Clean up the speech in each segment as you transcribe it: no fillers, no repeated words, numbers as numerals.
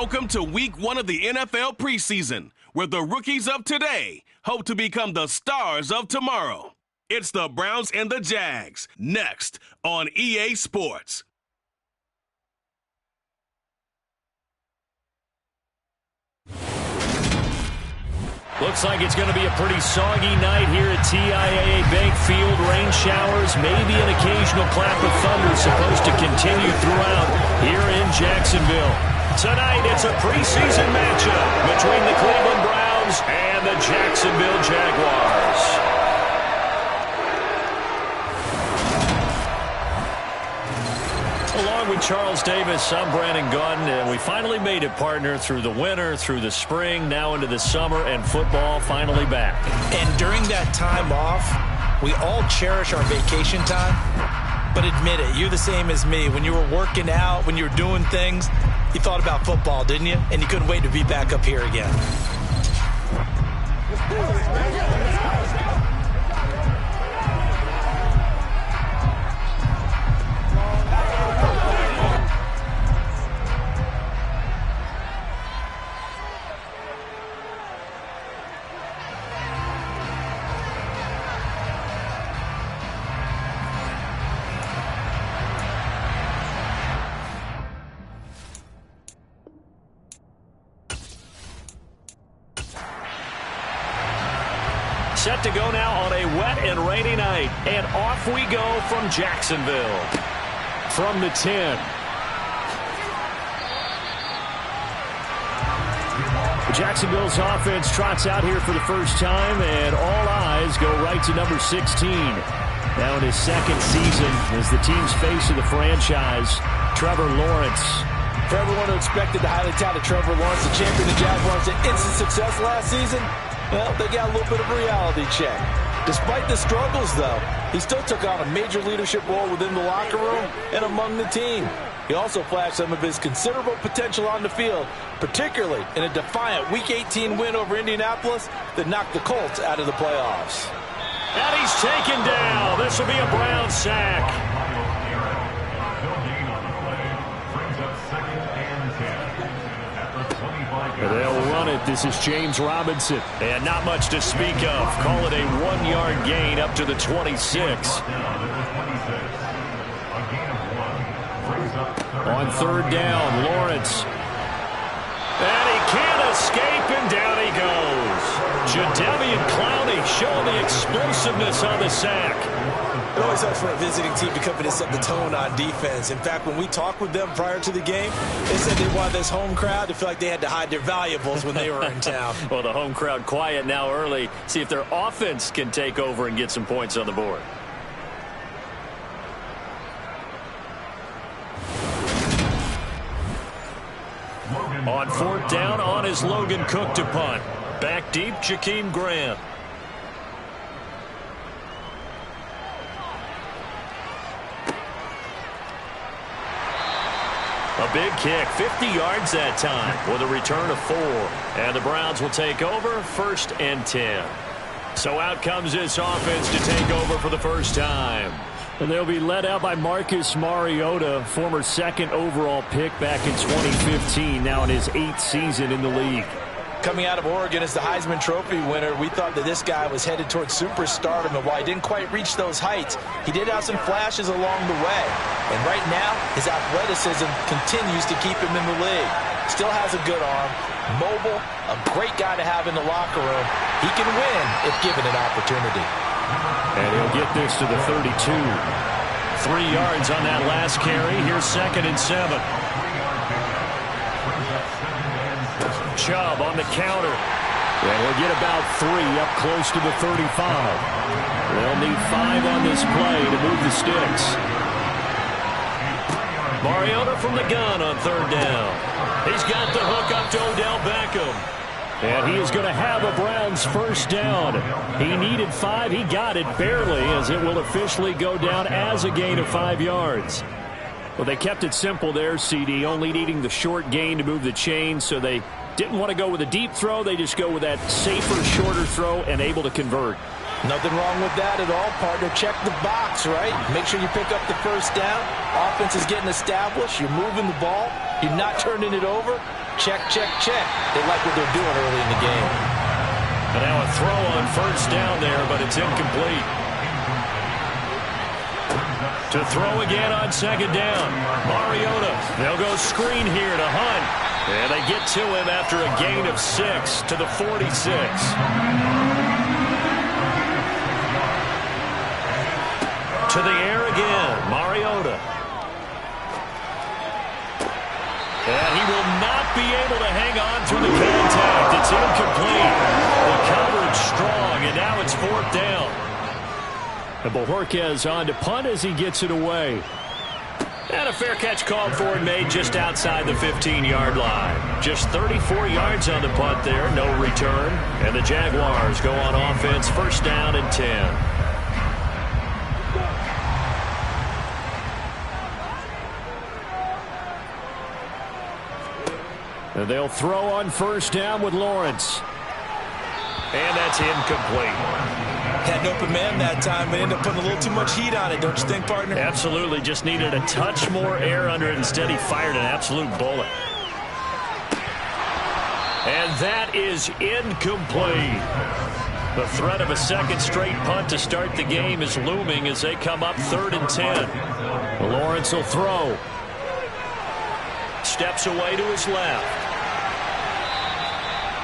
Welcome to week 1 of the NFL preseason, where the rookies of today hope to become the stars of tomorrow. It's the Browns and the Jags, next on EA Sports. Looks like it's going to be a pretty soggy night here at TIAA Bank Field. Rain showers, maybe an occasional clap of thunder supposed to continue throughout here in Jacksonville. Tonight, it's a preseason matchup between the Cleveland Browns and the Jacksonville Jaguars. Along with Charles Davis, I'm Brandon Gautin, and we finally made it, partner, through the winter, through the spring, now into the summer, and football finally back. And during that time off, we all cherish our vacation time, but admit it, you're the same as me. When you were working out, when you were doing things, you thought about football, didn't you? And you couldn't wait to be back up here again. Set to go now on a wet and rainy night. And off we go from Jacksonville. From the 10. Jacksonville's offense trots out here for the first time, and all eyes go right to number 16. Now in his second season as the team's face of the franchise, Trevor Lawrence. For everyone who expected the highly touted Trevor Lawrence to champion the Jaguars to instant success last season, well, they got a little bit of a reality check. Despite the struggles, though, he still took on a major leadership role within the locker room and among the team. He also flashed some of his considerable potential on the field, particularly in a defiant Week 18 win over Indianapolis that knocked the Colts out of the playoffs. And he's taken down. This will be a Brown sack. They'll run it. This is James Robinson. And not much to speak of. Call it a 1-yard gain up to the 26. On third down, Lawrence. And he can't escape, and down he goes. Jadeveon Clowney showing the explosiveness on the sack. It always helps for a visiting team to come in and set the tone on defense. In fact, when we talked with them prior to the game, they said they wanted this home crowd to feel like they had to hide their valuables when they were in town. Well, the home crowd quiet now early. See if their offense can take over and get some points on the board. On fourth down, on is Logan Cook to punt. Back deep, Jakeem Grant. A big kick, 50 yards that time with a return of 4. And the Browns will take over, 1st and 10. So out comes this offense to take over for the first time. And they'll be led out by Marcus Mariota, former 2nd overall pick back in 2015, now in his 8th season in the league. Coming out of Oregon as the Heisman Trophy winner, we thought that this guy was headed towards superstardom, and while he didn't quite reach those heights, he did have some flashes along the way. And right now, his athleticism continues to keep him in the league. Still has a good arm, mobile, a great guy to have in the locker room. He can win if given an opportunity. And he'll get this to the 32. 3 yards on that last carry. Here's 2nd and 7. Chubb on the counter. And he'll get about 3 up close to the 35. They'll need 5 on this play to move the sticks. Mariota from the gun on third down. He's got the hook up to Odell Beckham. And he is going to have a Browns first down. He needed 5. He got it barely, as it will officially go down as a gain of 5 yards. Well, they kept it simple there, CD, only needing the short gain to move the chain, so they didn't want to go with a deep throw. They just go with that safer, shorter throw and able to convert. Nothing wrong with that at all, partner. Check the box, right? Make sure you pick up the first down. Offense is getting established. You're moving the ball. You're not turning it over. check, check, check. They like what they're doing early in the game. And now a throw on first down there, but it's incomplete. To throw again on second down. Mariota. They'll go screen here to Hunt. And they get to him after a gain of 6 to the 46. To the air again. Mariota. And he will not be able to hang on through the contact. It's incomplete. The coverage strong, and now it's fourth down. And Bojorquez on to punt as he gets it away. And a fair catch called for and made just outside the 15-yard line. Just 34 yards on the punt there, no return. And the Jaguars go on offense, first down and 10. And they'll throw on first down with Lawrence. And that's incomplete. Had an open man that time, but ended up putting a little too much heat on it, don't you think, partner? Absolutely. Just needed a touch more air under it. Instead, he fired an absolute bullet. And that is incomplete. The threat of a second straight punt to start the game is looming as they come up 3rd and 10. Lawrence will throw. Steps away to his left.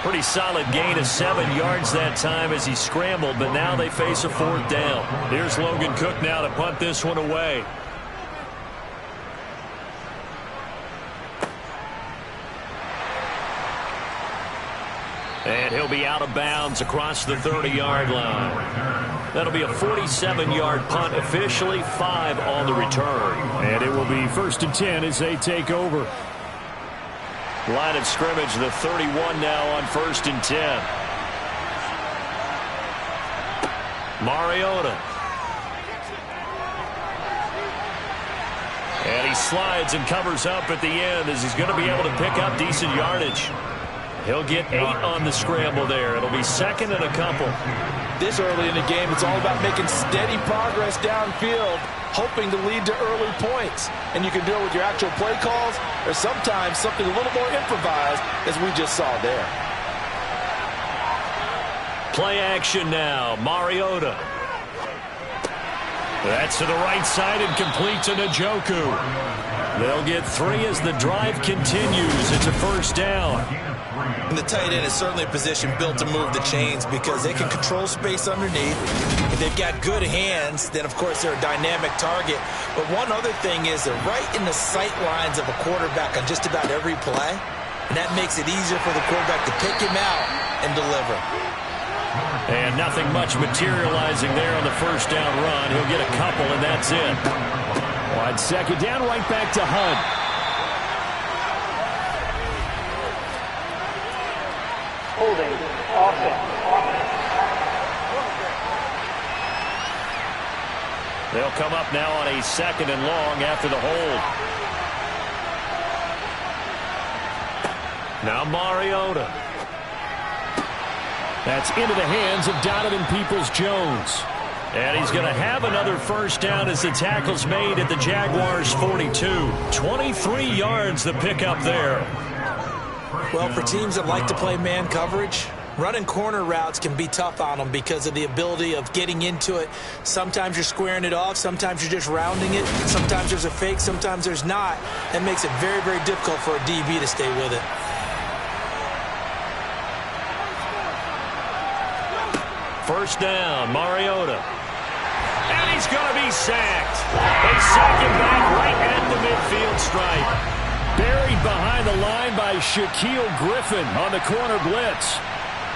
Pretty solid gain of 7 yards that time as he scrambled, but now they face a fourth down. Here's Logan Cook now to punt this one away. And he'll be out of bounds across the 30-yard line. That'll be a 47-yard punt, officially 5 on the return. And it will be 1st and 10 as they take over. Line of scrimmage, the 31 now on 1st and 10. Mariota. And he slides and covers up at the end as he's going to be able to pick up decent yardage. He'll get 8 on the scramble there. It'll be 2nd and a couple. This early in the game, it's all about making steady progress downfield, hoping to lead to early points. And you can do it with your actual play calls or sometimes something a little more improvised, as we just saw there. Play action now. Mariota. That's to the right side and complete to Njoku. They'll get 3 as the drive continues. It's a first down. And the tight end is certainly a position built to move the chains because they can control space underneath. If they've got good hands, then, of course, they're a dynamic target. But one other thing is they're right in the sight lines of a quarterback on just about every play. And that makes it easier for the quarterback to pick him out and deliver. And nothing much materializing there on the first down run. He'll get a couple, and that's it. On second down, right back to Hunt. Holding offense. They'll come up now on a 2nd and long after the hold. Now Mariota. That's into the hands of Donovan Peoples-Jones. And he's going to have another first down as the tackle's made at the Jaguars' 42. 23 yards the pickup there. Well, for teams that like to play man coverage, running corner routes can be tough on them because of the ability of getting into it. Sometimes you're squaring it off. Sometimes you're just rounding it. Sometimes there's a fake. Sometimes there's not. That makes it very, very difficult for a DB to stay with it. First down, Mariota. And he's going to be sacked. They sack him back right at the midfield stripe. Buried behind the line by Shaquille Griffin on the corner blitz.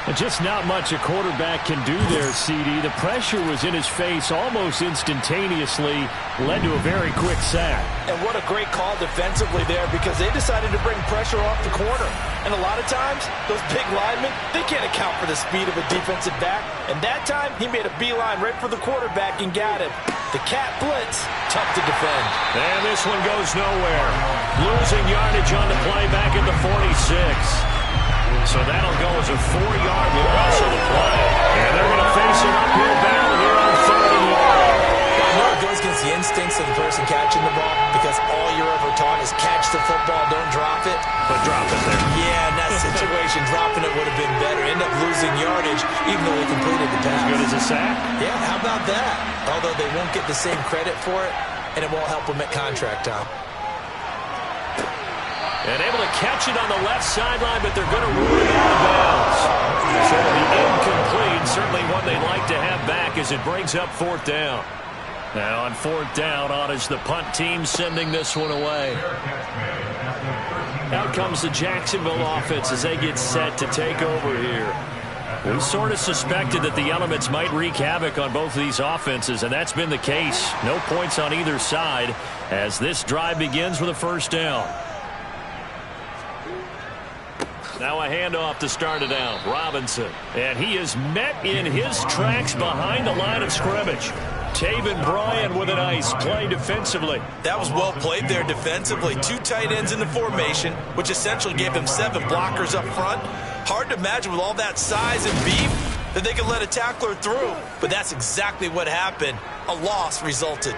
And just not much a quarterback can do there, CD. The pressure was in his face almost instantaneously, led to a very quick sack. And what a great call defensively there because they decided to bring pressure off the corner. And a lot of times, those big linemen, they can't account for the speed of a defensive back. And that time, he made a beeline right for the quarterback and got him. The cat blitz, tough to defend. And this one goes nowhere. Losing yardage on the play back at the 46. So that'll go as a 4-yard loss on the play. And they're going to face an uphill battle here on 3rd and long. I know it goes against the instincts of the person catching the ball because all you're ever taught is catch the football, don't drop it. But drop it there. Yeah, losing yardage, even though they completed the pass. As good as a sack? Yeah, how about that? Although they won't get the same credit for it, and it won't help them at contract time. And able to catch it on the left sideline, but they're going to rule it out of bounds. So it'll be incomplete. Certainly one they'd like to have back as it brings up fourth down. Now on fourth down, on is the punt team sending this one away. Out comes the Jacksonville offense as they get set to take over here. We sort of suspected that the elements might wreak havoc on both of these offenses, and that's been the case. No points on either side as this drive begins with a first down. Now a handoff to start it out. Robinson. And he is met in his tracks behind the line of scrimmage. Taven Bryan with a nice play defensively. That was well played there defensively. 2 tight ends in the formation, which essentially gave him 7 blockers up front. Hard to imagine with all that size and beef that they could let a tackler through. But that's exactly what happened. A loss resulted.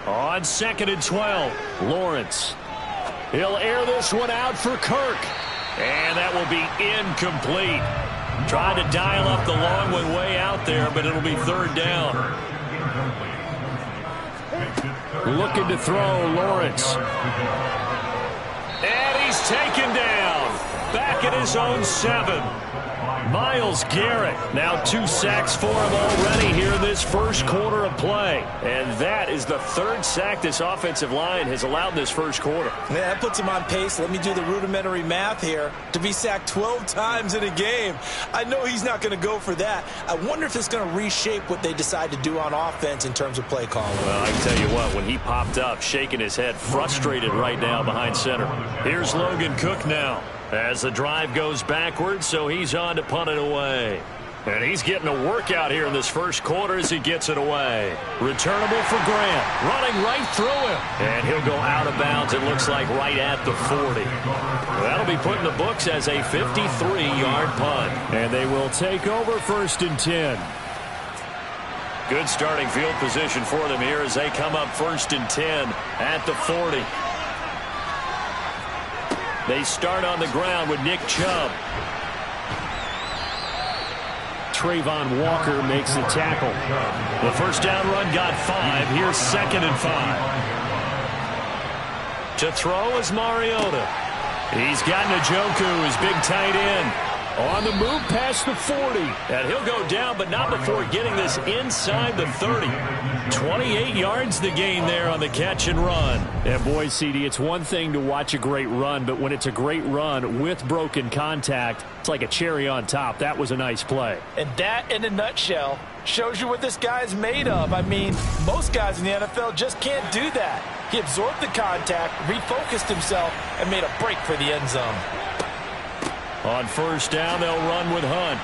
On 2nd and 12, Lawrence. He'll air this one out for Kirk. And that will be incomplete. Trying to dial up the long one way out there, but it'll be third down. Looking to throw, Lawrence. And he's taken down. Back at his own 7. Myles Garrett, now 2 sacks for him already here in this first quarter of play. And that is the 3rd sack this offensive line has allowed in this first quarter. Yeah, that puts him on pace. Let me do the rudimentary math here. To be sacked 12 times in a game. I know he's not going to go for that. I wonder if it's going to reshape what they decide to do on offense in terms of play calling. Well, I can tell you what, when he popped up, shaking his head, frustrated right now behind center. Here's Logan Cook now. As the drive goes backwards, so he's on to punt it away. And he's getting a workout here in this first quarter as he gets it away. Returnable for Grant, running right through him. And he'll go out of bounds, it looks like, right at the 40. That'll be put in the books as a 53-yard punt. And they will take over 1st and 10. Good starting field position for them here as they come up 1st and 10 at the 40. They start on the ground with Nick Chubb. Trayvon Walker makes the tackle. The first down run got 5. Here's 2nd and 5. To throw is Mariota. He's got Njoku, his big tight end. On the move past the 40. And he'll go down, but not before getting this inside the 30. 28 yards the gain there on the catch and run. And boy, CD, it's one thing to watch a great run, but when it's a great run with broken contact, it's like a cherry on top. That was a nice play. And that, in a nutshell, shows you what this guy's made of. I mean, most guys in the NFL just can't do that. He absorbed the contact, refocused himself, and made a break for the end zone. On first down, they'll run with Hunt.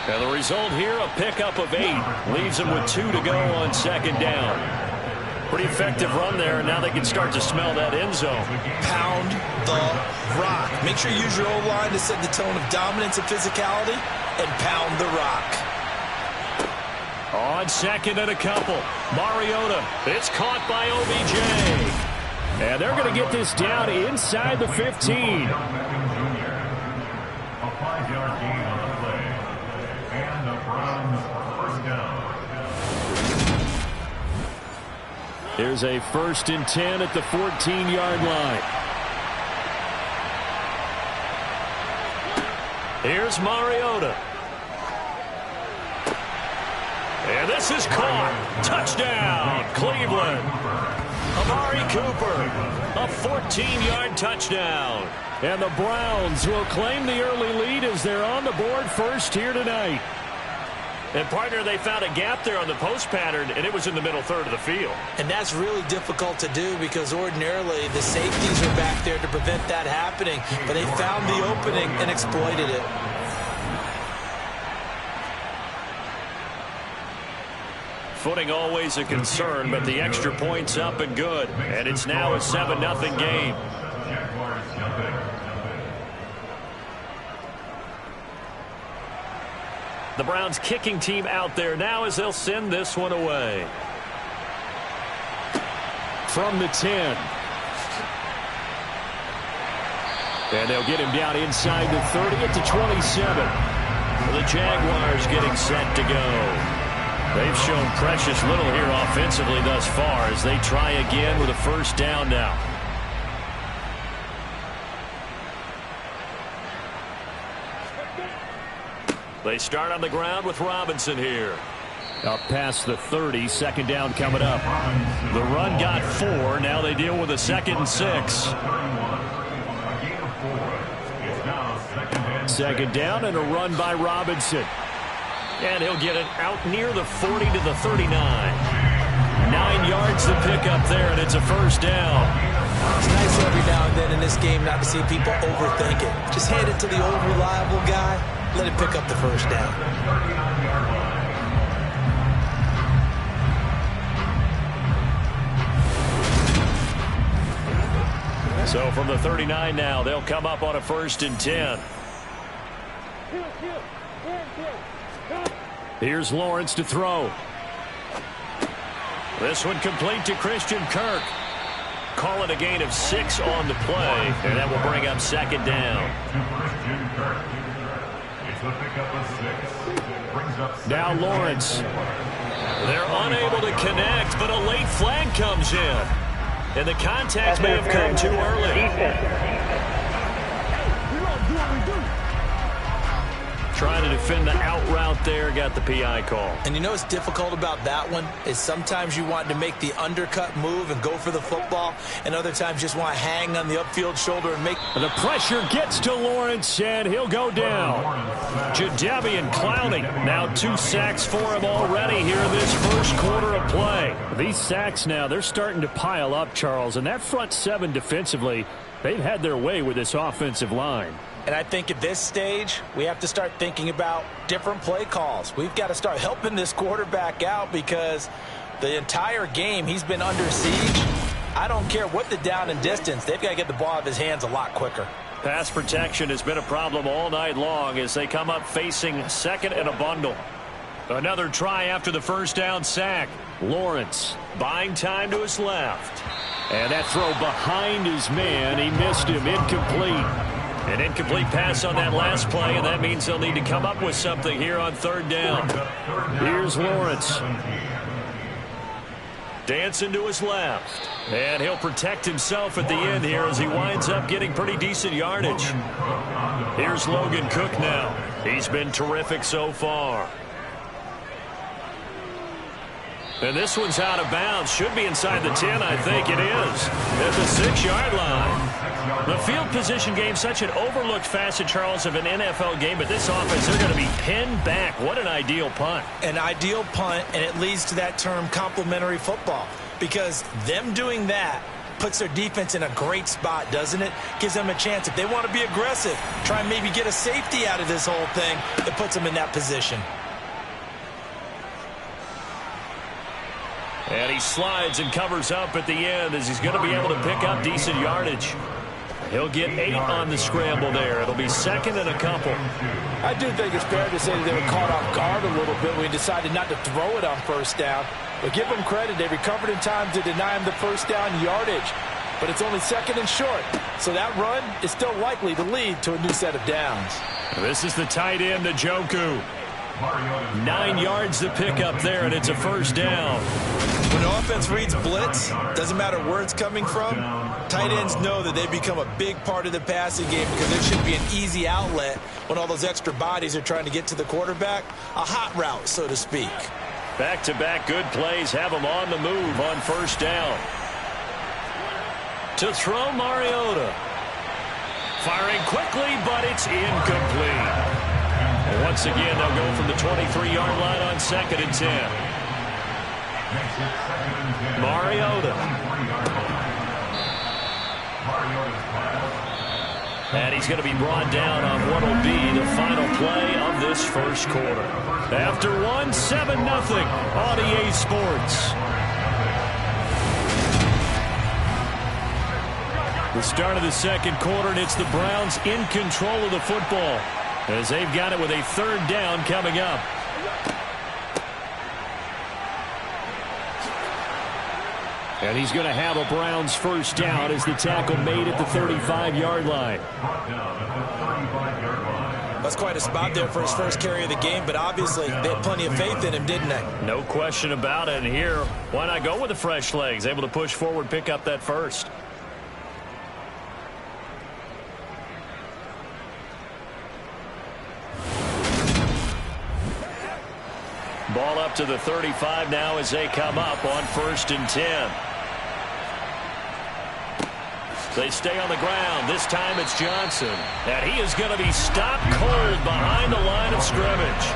And the result here, a pickup of 8. Leaves them with 2 to go on 2nd down. Pretty effective run there, and now they can start to smell that end zone. Pound the rock. Make sure you use your O-line to set the tone of dominance and physicality, and pound the rock. On 2nd and a couple, Mariota. It's caught by OBJ. And they're going to get this down inside the 15. Here's a 1st and 10 at the 14-yard line. Here's Mariota. And this is caught. Touchdown, Cleveland. Amari Cooper, a 14-yard touchdown. And the Browns will claim the early lead as they're on the board first here tonight. And, partner, they found a gap there on the post pattern, and it was in the middle third of the field. And that's really difficult to do because ordinarily the safeties are back there to prevent that happening. But they found the opening and exploited it. Footing always a concern, but the extra point's up and good. And it's now a 7-0 game. The Browns kicking team out there now as they'll send this one away. From the 10. And they'll get him down inside the 30 at the 27. The Jaguars getting set to go. They've shown precious little here offensively thus far as they try again with a first down now. They start on the ground with Robinson here. Up past the 30, second down coming up. The run got 4. Now they deal with a 2nd and 6. Second down and a run by Robinson. And he'll get it out near the 40 to the 39. 9 yards to pick up there, and it's a first down. It's nice every now and then in this game not to see people overthink it. Just hand it to the old reliable guy. Let him pick up the first down. So from the 39 now, they'll come up on a 1st and 10. Here's Lawrence to throw. This one complete to Christian Kirk. Call it a gain of 6 on the play, and that will bring up 2nd down. Now Lawrence. They're unable to connect, but a late flag comes in. And the contact may have come too early. Trying to defend the out route there, got the PI call. And you know what's difficult about that one is sometimes you want to make the undercut move and go for the football, and other times just want to hang on the upfield shoulder and make... The pressure gets to Lawrence, and he'll go down. Jadeveon Clowney, now 2 sacks for him already here in this first quarter of play. These sacks now, they're starting to pile up, Charles, and that front 7 defensively, they've had their way with this offensive line. And I think at this stage, we have to start thinking about different play calls. We've got to start helping this quarterback out because the entire game he's been under siege. I don't care what the down and distance. They've got to get the ball out of his hands a lot quicker. Pass protection has been a problem all night long as they come up facing 2nd and a bundle. Another try after the first down sack. Lawrence buying time to his left. And that throw behind his man. He missed him. Incomplete. An incomplete pass on that last play, and that means they'll need to come up with something here on 3rd down. Here's Lawrence. Dancing to his left. And he'll protect himself at the end here as he winds up getting pretty decent yardage. Here's Logan Cook now. He's been terrific so far. And this one's out of bounds. Should be inside the 10, I think it is. At the 6-yard line. The field position game, such an overlooked facet, Charles, of an NFL game. But this offense, they're going to be pinned back. What an ideal punt. An ideal punt, and it leads to that term complementary football. Because them doing that puts their defense in a great spot, doesn't it? Gives them a chance. If they want to be aggressive, try and maybe get a safety out of this whole thing, it puts them in that position. And he slides and covers up at the end as he's going to be able to pick up decent yardage. He'll get 8 on the scramble there. It'll be 2nd and a couple. I do think it's fair to say that they were caught off guard a little bit when he decided not to throw it on first down. But give them credit. They recovered in time to deny him the first down yardage. But it's only 2nd and short. So that run is still likely to lead to a new set of downs. This is the tight end, Njoku. 9 yards to pick up there, and it's a first down. When the offense reads blitz, doesn't matter where it's coming from, tight ends know that they become a big part of the passing game because it should be an easy outlet when all those extra bodies are trying to get to the quarterback. A hot route, so to speak. Back-to-back good plays have them on the move on first down. To throw, Mariota. Firing quickly, but it's incomplete. And once again, they'll go from the 23-yard line on 2nd and 10. Mariota. And he's going to be brought down on what will be the final play of this first quarter. After 1, 7-0 on EA Sports. The start of the second quarter, and it's the Browns in control of the football as they've got it with a 3rd down coming up. And he's going to have a Browns first down as the tackle made at the 35-yard line. That's quite a spot there for his first carry of the game, but obviously they had plenty of faith in him, didn't they? No question about it. And here, why not go with the fresh legs? Able to push forward, pick up that first. Ball up to the 35 now as they come up on 1st and 10. They stay on the ground. This time it's Johnson. And he is going to be stopped cold behind the line of scrimmage.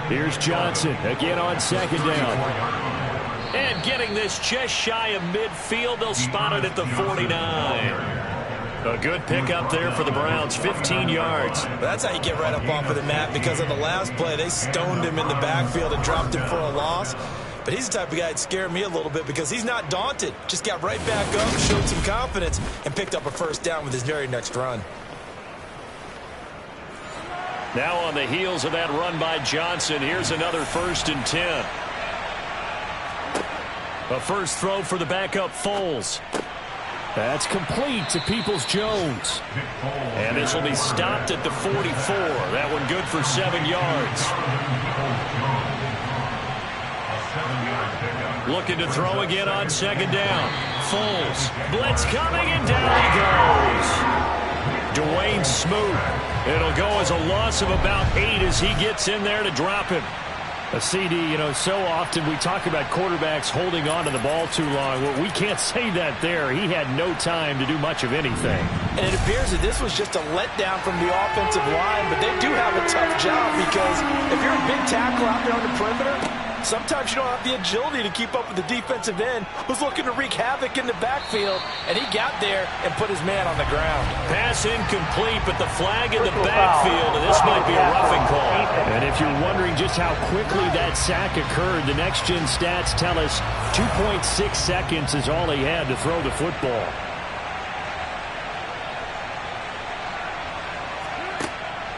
Here's Johnson again on 2nd down. And getting this just shy of midfield. They'll spot it at the 49. A good pickup there for the Browns, 15 yards. That's how you get right up off of the mat, because on the last play, they stoned him in the backfield and dropped him for a loss. But he's the type of guy that scared me a little bit because he's not daunted. Just got right back up, showed some confidence, and picked up a first down with his very next run. Now on the heels of that run by Johnson, here's another 1st and 10. A first throw for the backup Foles. That's complete to Peoples-Jones. And this will be stopped at the 44. That one good for 7 yards. Looking to throw again on 2nd down. Foles. Blitz coming, and down he goes. Dwayne Smoot. It'll go as a loss of about 8 as he gets in there to drop him. A CD, you know, so often we talk about quarterbacks holding on to the ball too long. Well, we can't say that there. He had no time to do much of anything. And it appears that this was just a letdown from the offensive line, but they do have a tough job because if you're a big tackle out there on the perimeter, sometimes you don't have the agility to keep up with the defensive end who's looking to wreak havoc in the backfield, and he got there and put his man on the ground. Pass incomplete, but the flag in the backfield, and this might be a roughing call. And if you're wondering just how quickly that sack occurred, the next-gen stats tell us 2.6 seconds is all he had to throw the football.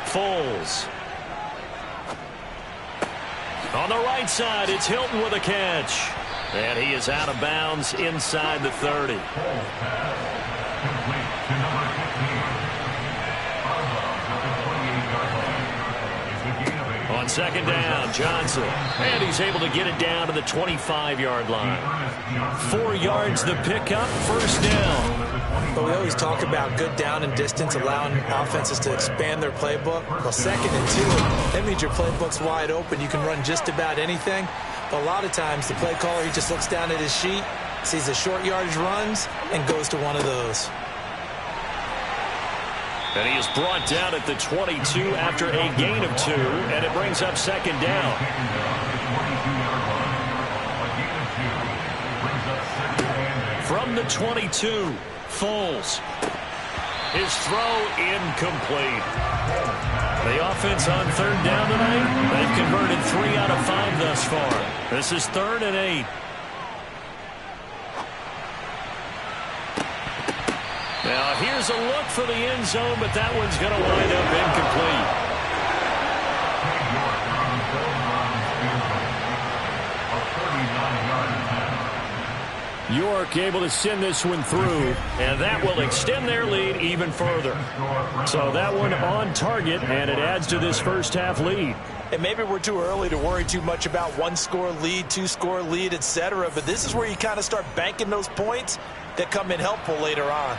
Foles. On the right side, it's Hilton with a catch. And he is out of bounds inside the 30. On 2nd down, Johnson. And he's able to get it down to the 25-yard line. 4 yards the pickup, first down. But we always talk about good down and distance, allowing offenses to expand their playbook. Well, 2nd and 2, that means your playbook's wide open. You can run just about anything. But a lot of times, the play caller, he just looks down at his sheet, sees the short yardage runs, and goes to one of those. And he is brought down at the 22 after a gain of 2, and it brings up 2nd down. From the 22, Foles. His throw incomplete. The offense on 3rd down tonight, they've converted 3 out of 5 thus far. This is 3rd and 8. Now here's a look for the end zone, but that one's going to wind up incomplete. York able to send this one through, and that will extend their lead even further. So that one on target, and it adds to this first half lead. And maybe we're too early to worry too much about 1-score lead, 2-score lead, etc. But this is where you kind of start banking those points that come in helpful later on.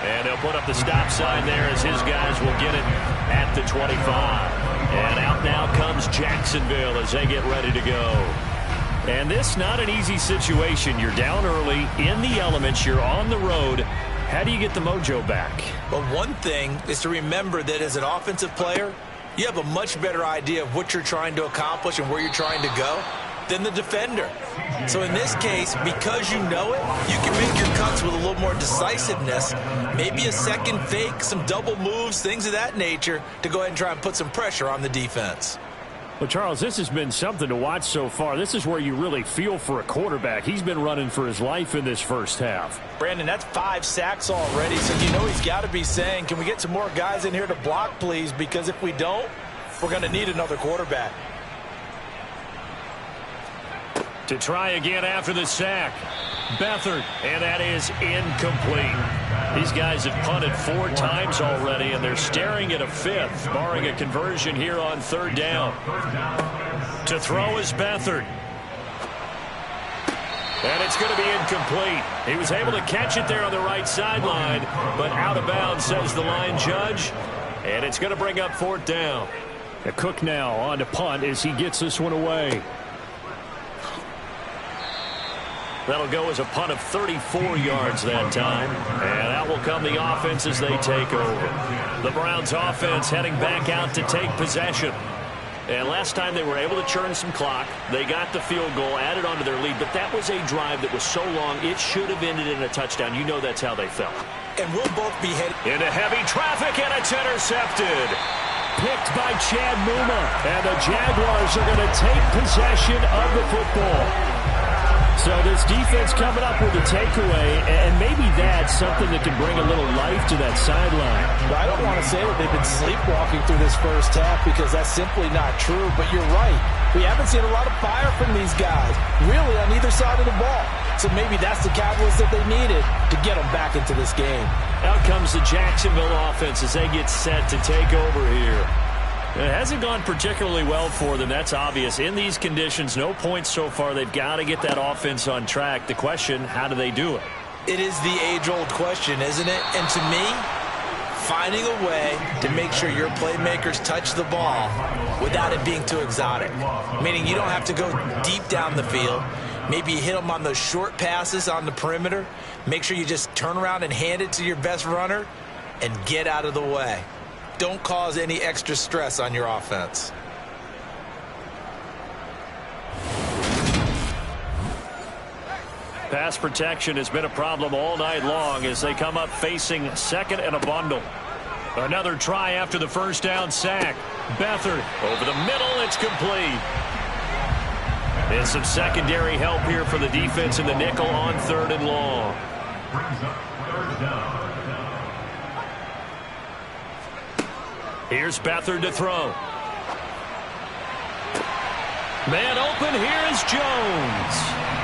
And they'll put up the stop sign there as his guys will get it at the 25. And out now comes Jacksonville as they get ready to go. And this not an easy situation. You're down early, in the elements, you're on the road. How do you get the mojo back? Well, one thing is to remember that as an offensive player, you have a much better idea of what you're trying to accomplish and where you're trying to go than the defender. So in this case, because you know it, you can make your cuts with a little more decisiveness, maybe a second fake, some double moves, things of that nature, to go ahead and try and put some pressure on the defense. Well, Charles, this has been something to watch so far. This is where you really feel for a quarterback. He's been running for his life in this first half. Brandon, that's 5 sacks already, so you know he's got to be saying, can we get some more guys in here to block, please? Because if we don't, we're going to need another quarterback. To try again after the sack. Beathard, and that is incomplete. These guys have punted 4 times already, and they're staring at a 5th, barring a conversion here on 3rd down. To throw is Beathard. And it's going to be incomplete. He was able to catch it there on the right sideline, but out of bounds, says the line judge. And it's going to bring up 4th down. Cook now on to punt as he gets this one away. That'll go as a punt of 34 yards that time. And out will come the offense as they take over. The Browns offense heading back out to take possession. And last time they were able to churn some clock. They got the field goal, added onto their lead. But that was a drive that was so long, it should have ended in a touchdown. You know that's how they felt. And we'll both be headed into heavy traffic, and it's intercepted. Picked by Chad Muma. And the Jaguars are going to take possession of the football. So this defense coming up with a takeaway, and maybe that's something that can bring a little life to that sideline. I don't want to say that they've been sleepwalking through this first half because that's simply not true, but you're right. We haven't seen a lot of fire from these guys, really on either side of the ball. So maybe that's the catalyst that they needed to get them back into this game. Out comes the Jacksonville offense as they get set to take over here. It hasn't gone particularly well for them. That's obvious. In these conditions, no points so far. They've got to get that offense on track. The question, how do they do it? It is the age-old question, isn't it? And to me, finding a way to make sure your playmakers touch the ball without it being too exotic. Meaning you don't have to go deep down the field. Maybe you hit them on those short passes on the perimeter. Make sure you just turn around and hand it to your best runner and get out of the way. Don't cause any extra stress on your offense. Pass protection has been a problem all night long as they come up facing 2nd and a bundle. Another try after the first down sack. Beathard over the middle. It's complete. And some secondary help here for the defense in the nickel on 3rd and long. Here's Beathard to throw. Man open, here is Jones.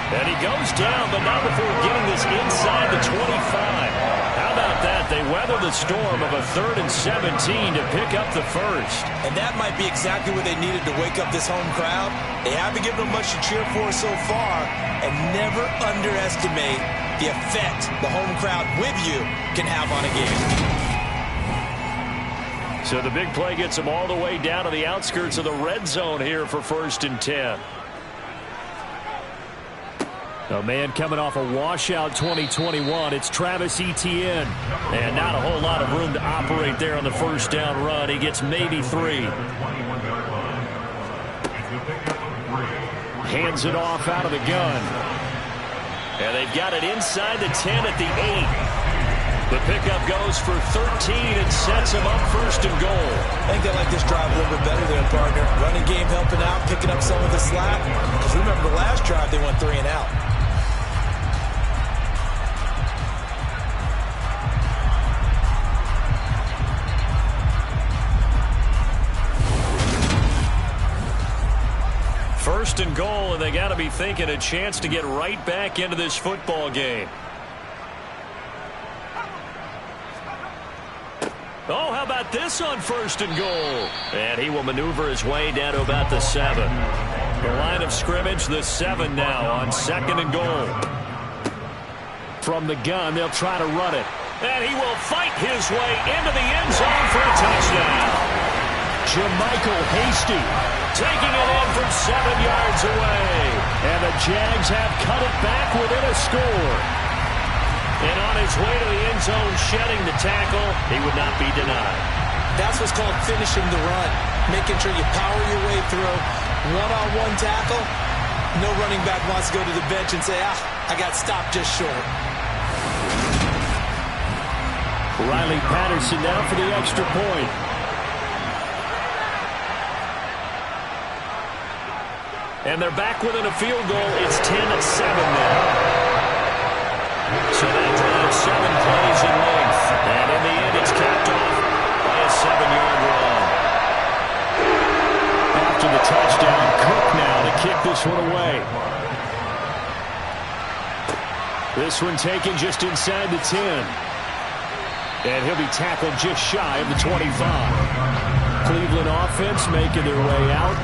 And he goes down, but not before getting this inside the 25. How about that? They weather the storm of a 3rd and 17 to pick up the first. And that might be exactly what they needed to wake up this home crowd. They haven't given them much to cheer for so far. And never underestimate the effect the home crowd with you can have on a game. So the big play gets them all the way down to the outskirts of the red zone here for 1st and 10. A man coming off a washout 2021. It's Travis Etienne. And not a whole lot of room to operate there on the first down run. He gets maybe 3. Hands it off out of the gun. And they've got it inside the 10 at the 8. The pickup goes for 13 and sets him up 1st and goal. I think they like this drive a little bit better there, partner. Running game helping out, picking up some of the slack. Because remember the last drive, they went 3 and out. First and goal, and they got to be thinking a chance to get right back into this football game. Oh, how about this on 1st and goal? And he will maneuver his way down to about the 7. The line of scrimmage, the 7 now on 2nd and goal. From the gun, they'll try to run it. And he will fight his way into the end zone for a touchdown. Jermichael Hasty taking it in from 7 yards away. And the Jags have cut it back within a score. And on his way to the end zone, shedding the tackle, he would not be denied. That's what's called finishing the run. Making sure you power your way through. One-on-one tackle. No running back wants to go to the bench and say, I got stopped just short. Riley Patterson now for the extra point. And they're back within a field goal. It's 10-7 now. So that drives 7 plays in length. And in the end, it's capped off by a 7-yard run. After the touchdown, Cook now to kick this one away. This one taken just inside the 10. And he'll be tackled just shy of the 25. Cleveland offense making their way out.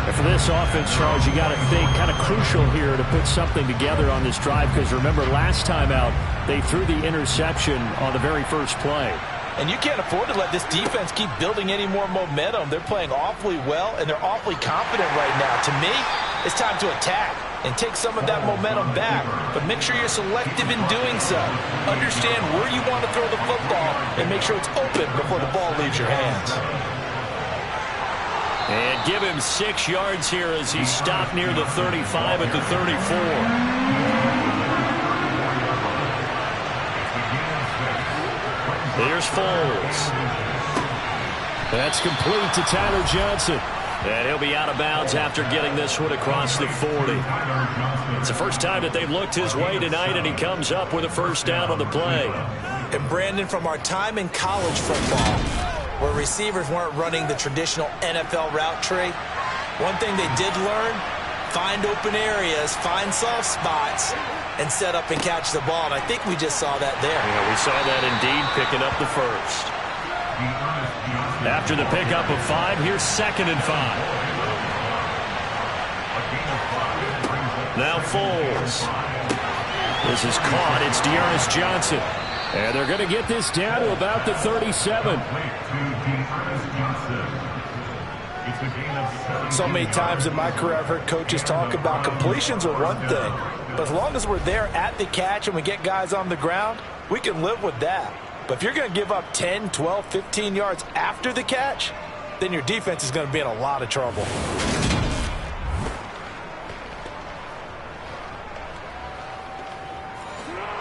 And for this offense, Charles, you got to think kind of crucial here to put something together on this drive, because remember last time out they threw the interception on the very first play. And you can't afford to let this defense keep building any more momentum. They're playing awfully well, and they're awfully confident right now. To me, it's time to attack and take some of that momentum back. But make sure you're selective in doing so. Understand where you want to throw the football and make sure it's open before the ball leaves your hands. And give him 6 yards here as he stopped near the 35 at the 34. Here's Foles. That's complete to Tyler Johnson. And he'll be out of bounds after getting this one across the 40. It's the first time that they've looked his way tonight, and he comes up with a first down on the play. And Brandon, from our time in college football, where receivers weren't running the traditional NFL route tree, one thing they did learn, find open areas, find soft spots, and set up and catch the ball. And I think we just saw that there. Yeah, we saw that indeed, picking up the first. After the pickup of 5, here's 2nd and 5. Now Foles. This is caught. It's Dearness Johnson. And they're going to get this down to about the 37. So many times in my career I've heard coaches talk about completions are one thing, but as long as we're there at the catch and we get guys on the ground, we can live with that. But if you're going to give up 10, 12, 15 yards after the catch, then your defense is going to be in a lot of trouble.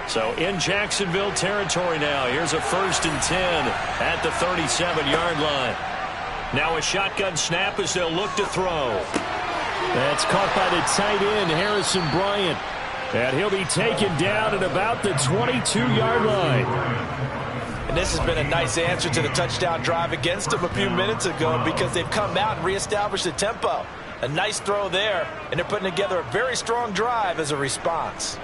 So in Jacksonville territory now. Here's a 1st and 10 at the 37-yard line. Now a shotgun snap as they'll look to throw. That's caught by the tight end, Harrison Bryant. And he'll be taken down at about the 22-yard line. And this has been a nice answer to the touchdown drive against them a few minutes ago, because they've come out and reestablished the tempo. A nice throw there, and they're putting together a very strong drive as a response.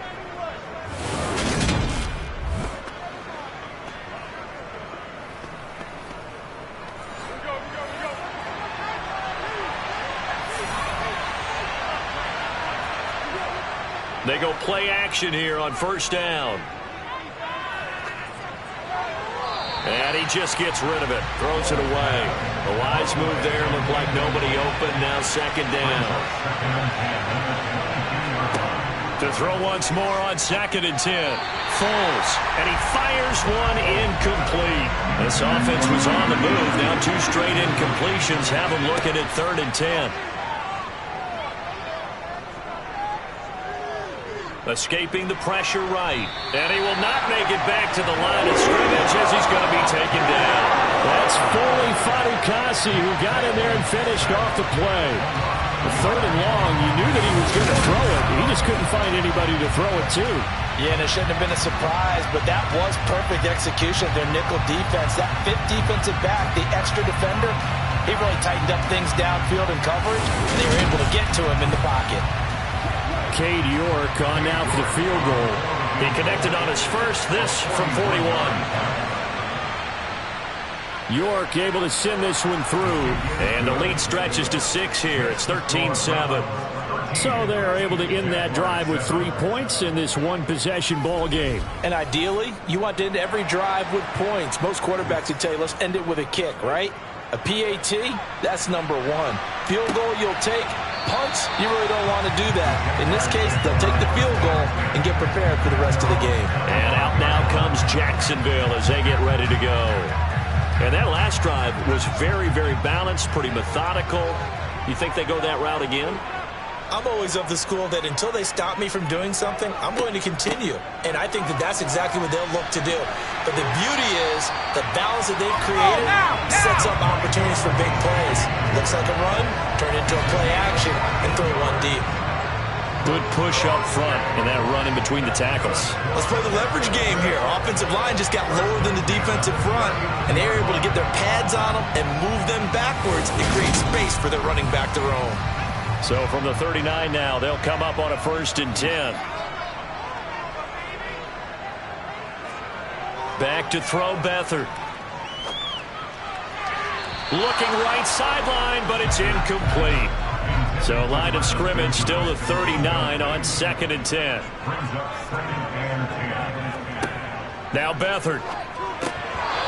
They go play action here on 1st down. And he just gets rid of it. Throws it away. A wise move there. Looked like nobody open. Now 2nd down. To throw once more on 2nd and 10. Foles. And he fires one incomplete. This offense was on the move. Now 2 straight incompletions have them looking at 3rd and 10. Escaping the pressure right. And he will not make it back to the line of scrimmage as he's going to be taken down. That's Foley Fatukasi who got in there and finished off the play. The 3rd and long, you knew that he was going to throw it. He just couldn't find anybody to throw it to. Yeah, and it shouldn't have been a surprise, but that was perfect execution of their nickel defense. That 5th defensive back, the extra defender, he really tightened up things downfield in coverage, and they were able to get to him in the pocket. Cade York on now for the field goal. He connected on his first, this from 41. York able to send this one through. And the lead stretches to 6 here. It's 13-7. So they're able to end that drive with 3 points in this one-possession ball game. And ideally, you want to end every drive with points. Most quarterbacks would tell you, let's end it with a kick, right? A PAT, that's number 1. Field goal you'll take. Punts, you really don't want to do that. In this case, they'll take the field goal and get prepared for the rest of the game. And out now comes Jacksonville as they get ready to go. And that last drive was very, very balanced, pretty methodical. You think they go that route again? I'm always of the school that until they stop me from doing something, I'm going to continue. And I think that that's exactly what they'll look to do. But the beauty is the balance that they've created sets up opportunities for big plays. Looks like a run, turn into a play action, and throw one deep. Good push up front and that run in between the tackles. Let's play the leverage game here. Offensive line just got lower than the defensive front, and they're able to get their pads on them and move them backwards and create space for their running back to roam. So from the 39 now, they'll come up on a 1st and 10. Back to throw Beathard. Looking right sideline, but it's incomplete. So line of scrimmage still the 39 on 2nd and 10. Now Beathard.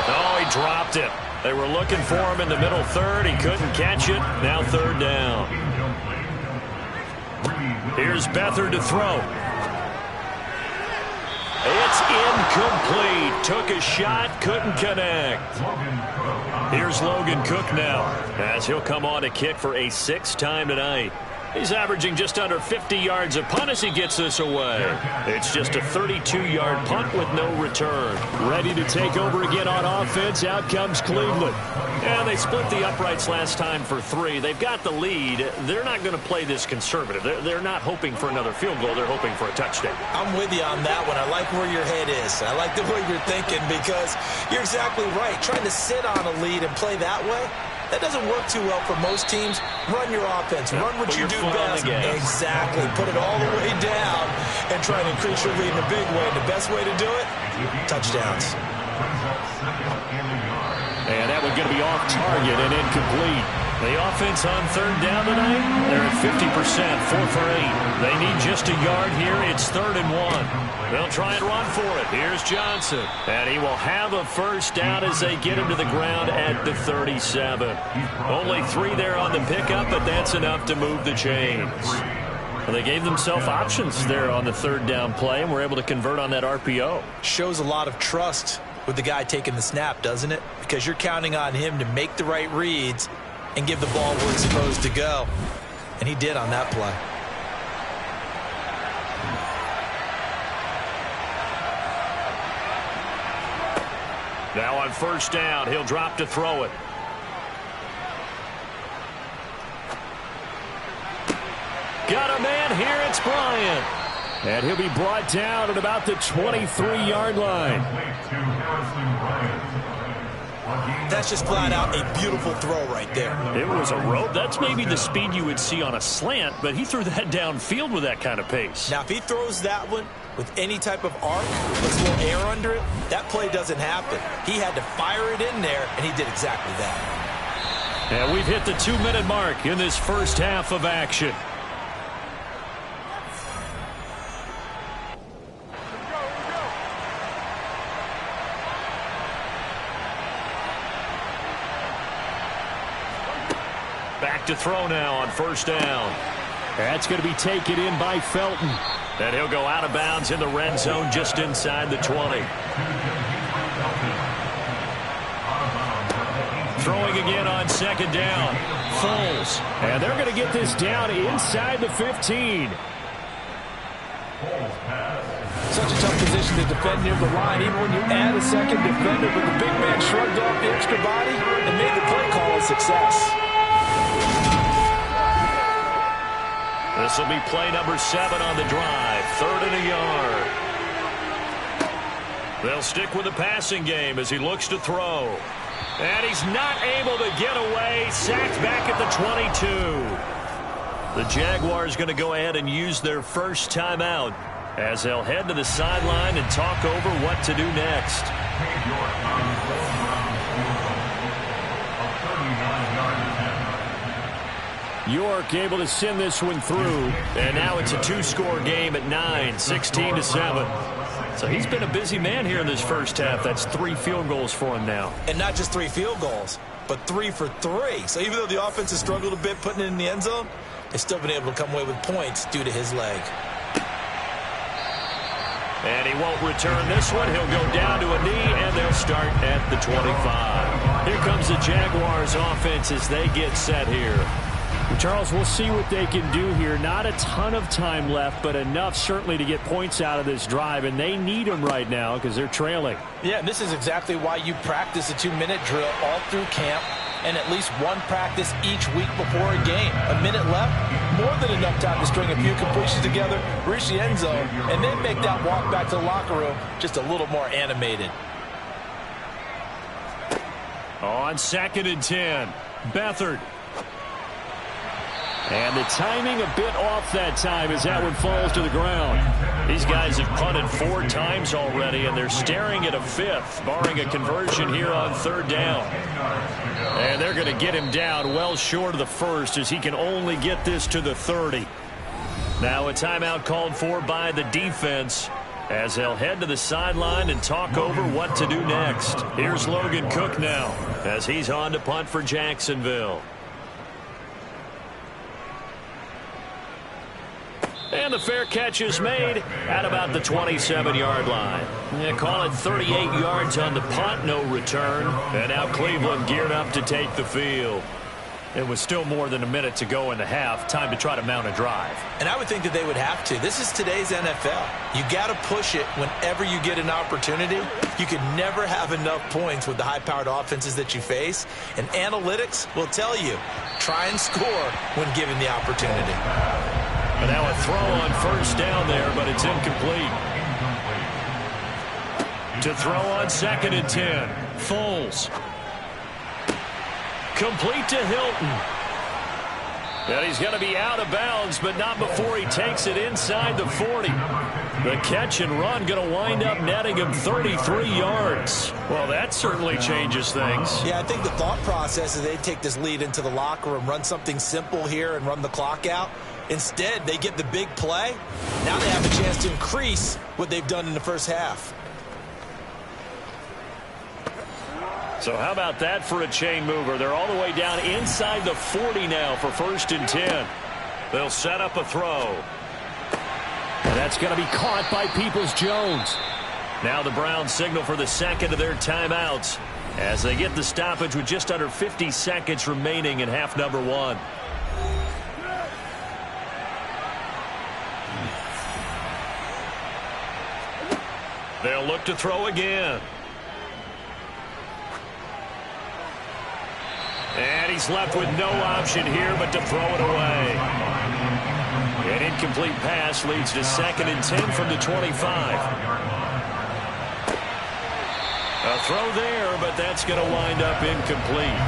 Oh, he dropped it. They were looking for him in the middle third. He couldn't catch it. Now 3rd down. Here's Beathard to throw. It's incomplete. Took a shot, couldn't connect. Here's Logan Cook now, as he'll come on to kick for a 6th time tonight. He's averaging just under 50 yards a punt as he gets this away. It's just a 32-yard punt with no return. Ready to take over again on offense. Out comes Cleveland. And they split the uprights last time for 3. They've got the lead. They're not going to play this conservative. They're not hoping for another field goal. They're hoping for a touchdown. I'm with you on that one. I like where your head is. I like the way you're thinking because you're exactly right. Trying to sit on a lead and play that way, that doesn't work too well for most teams. Run your offense. Run what you do best. Exactly. Put it all the way down and try to increase your lead in a big way. And the best way to do it, touchdowns. And that one's going to be off target and incomplete. The offense on 3rd down tonight, they're at 50%, 4 for 8. They need just a yard here. It's 3rd and 1. They'll try and run for it. Here's Johnson. And he will have a 1st down as they get him to the ground at the 37. Only 3 there on the pickup, but that's enough to move the chains. Well, they gave themselves options there on the 3rd down play and were able to convert on that RPO. Shows a lot of trust with the guy taking the snap, doesn't it? Because you're counting on him to make the right reads and give the ball where it's supposed to go. And he did on that play. Now on 1st down, he'll drop to throw it. Got a man here, it's Bryant. And he'll be brought down at about the 23-yard line. That's just flat out a beautiful throw right there. It was a rope. That's maybe the speed you would see on a slant, but he threw that downfield with that kind of pace. Now, if he throws that one with any type of arc, puts a little air under it, that play doesn't happen. He had to fire it in there, and he did exactly that. And we've hit the 2-minute mark in this first half of action. Back to throw now on 1st down. That's going to be taken in by Felton. And he'll go out of bounds in the red zone just inside the 20. Throwing again on 2nd down. Foles. And they're going to get this down inside the 15. Such a tough position to defend near the line, even when you add a second defender, but the big man shrugged off the extra body and made the play call a success. This will be play number 7 on the drive. 3rd and a yard. They'll stick with the passing game as he looks to throw. And he's not able to get away. Sacked back at the 22. The Jaguars going to go ahead and use their first timeout as they'll head to the sideline and talk over what to do next. York able to send this one through, and now it's a 2-score game at 9, 16-7. So he's been a busy man here in this first half. That's 3 field goals for him now. And not just 3 field goals, but 3 for 3. So even though the offense has struggled a bit putting it in the end zone, they've still been able to come away with points due to his leg. And he won't return this one. He'll go down to a knee, and they'll start at the 25. Here comes the Jaguars offense as they get set here. Charles, we'll see what they can do here. Not a ton of time left, but enough certainly to get points out of this drive, and they need them right now because they're trailing. Yeah, and this is exactly why you practice a 2-minute drill all through camp and at least one practice each week before a game. A minute left, more than enough time to string a few completions together, reach the end zone, and then make that walk back to the locker room just a little more animated. On 2nd and 10, Beathard. And the timing a bit off that time as that one falls to the ground. These guys have punted 4 times already, and they're staring at a 5th, barring a conversion here on 3rd down. And they're going to get him down well short of the 1st as he can only get this to the 30. Now a timeout called for by the defense as they'll head to the sideline and talk over what to do next. Here's Logan Cook now as he's on to punt for Jacksonville. And the fair catch is made at about the 27-yard line. Yeah, call it 38 yards on the punt, no return. And now Cleveland geared up to take the field. It was still more than a minute to go in the half. Time to try to mount a drive. And I would think that they would have to. This is today's NFL. You got to push it whenever you get an opportunity. You can never have enough points with the high-powered offenses that you face. And analytics will tell you, try and score when given the opportunity. And now a throw on 1st down there, but it's incomplete. To throw on 2nd and 10, Foles. Complete to Hilton. And he's going to be out of bounds, but not before he takes it inside the 40. The catch and run going to wind up netting him 33 yards. Well, that certainly changes things. Yeah, I think the thought process is they take this lead into the locker room, run something simple here and run the clock out. Instead, they get the big play. Now they have a chance to increase what they've done in the first half. So how about that for a chain mover? They're all the way down inside the 40 now for 1st and 10. They'll set up a throw. And that's going to be caught by Peoples-Jones. Now the Browns signal for the 2nd of their timeouts as they get the stoppage with just under 50 seconds remaining in half number 1. They'll look to throw again. And he's left with no option here but to throw it away. An incomplete pass leads to 2nd and 10 from the 25. A throw there, but that's going to wind up incomplete.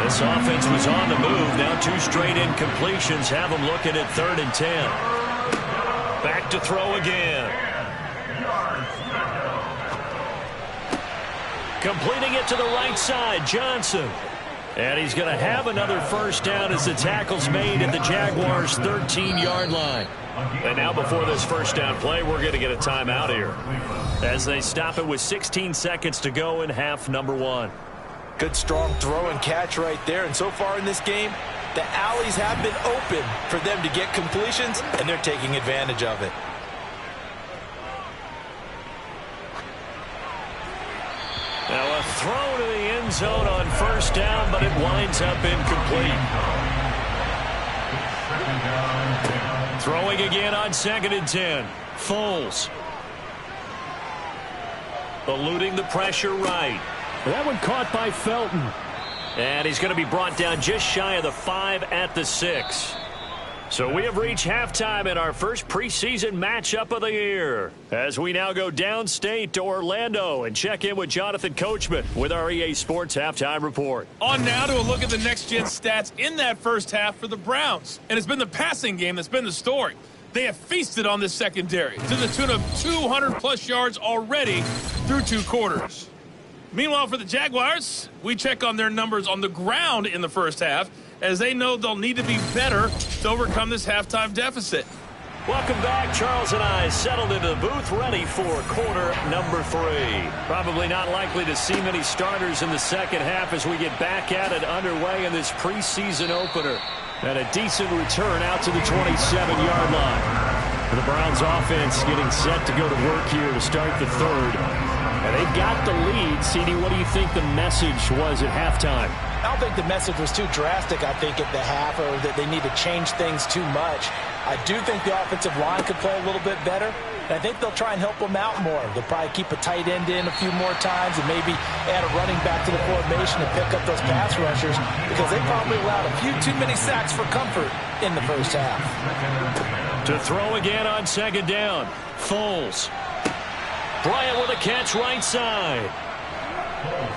This offense was on the move. Now 2 straight incompletions have them looking at 3rd and 10. Back to throw again. Completing it to the right side, Johnson. And he's going to have another 1st down as the tackle's made at the Jaguars' 13-yard line. And now before this 1st down play, we're going to get a timeout here as they stop it with 16 seconds to go in half number 1. Good strong throw and catch right there. And so far in this game, the alleys have been open for them to get completions, and they're taking advantage of it. Now a throw to the end zone on 1st down, but it winds up incomplete. Throwing again on 2nd and 10. Foles. Eluding the pressure right. That one caught by Felton. And he's going to be brought down just shy of the 5 at the 6. So we have reached halftime in our first preseason matchup of the year as we now go downstate to Orlando and check in with Jonathan Coachman with our EA Sports Halftime Report. On now to a look at the next-gen stats in that first half for the Browns. And it's been the passing game that's been the story. They have feasted on this secondary to the tune of 200-plus yards already through 2 quarters. Meanwhile, for the Jaguars, we check on their numbers on the ground in the first half, as they know they'll need to be better to overcome this halftime deficit. Welcome back. Charles and I settled into the booth ready for quarter number 3. Probably not likely to see many starters in the second half as we get back at it underway in this preseason opener. And a decent return out to the 27-yard line. The Browns offense getting set to go to work here to start the 3rd. And they've got the lead. CD, what do you think the message was at halftime? I don't think the message was too drastic, I think, at the half, or that they need to change things too much. I do think the offensive line could play a little bit better. And I think they'll try and help them out more. They'll probably keep a tight end in a few more times and maybe add a running back to the formation and pick up those pass rushers, because they probably allowed a few too many sacks for comfort in the first half. To throw again on second down, Foles. Bryant with a catch right side.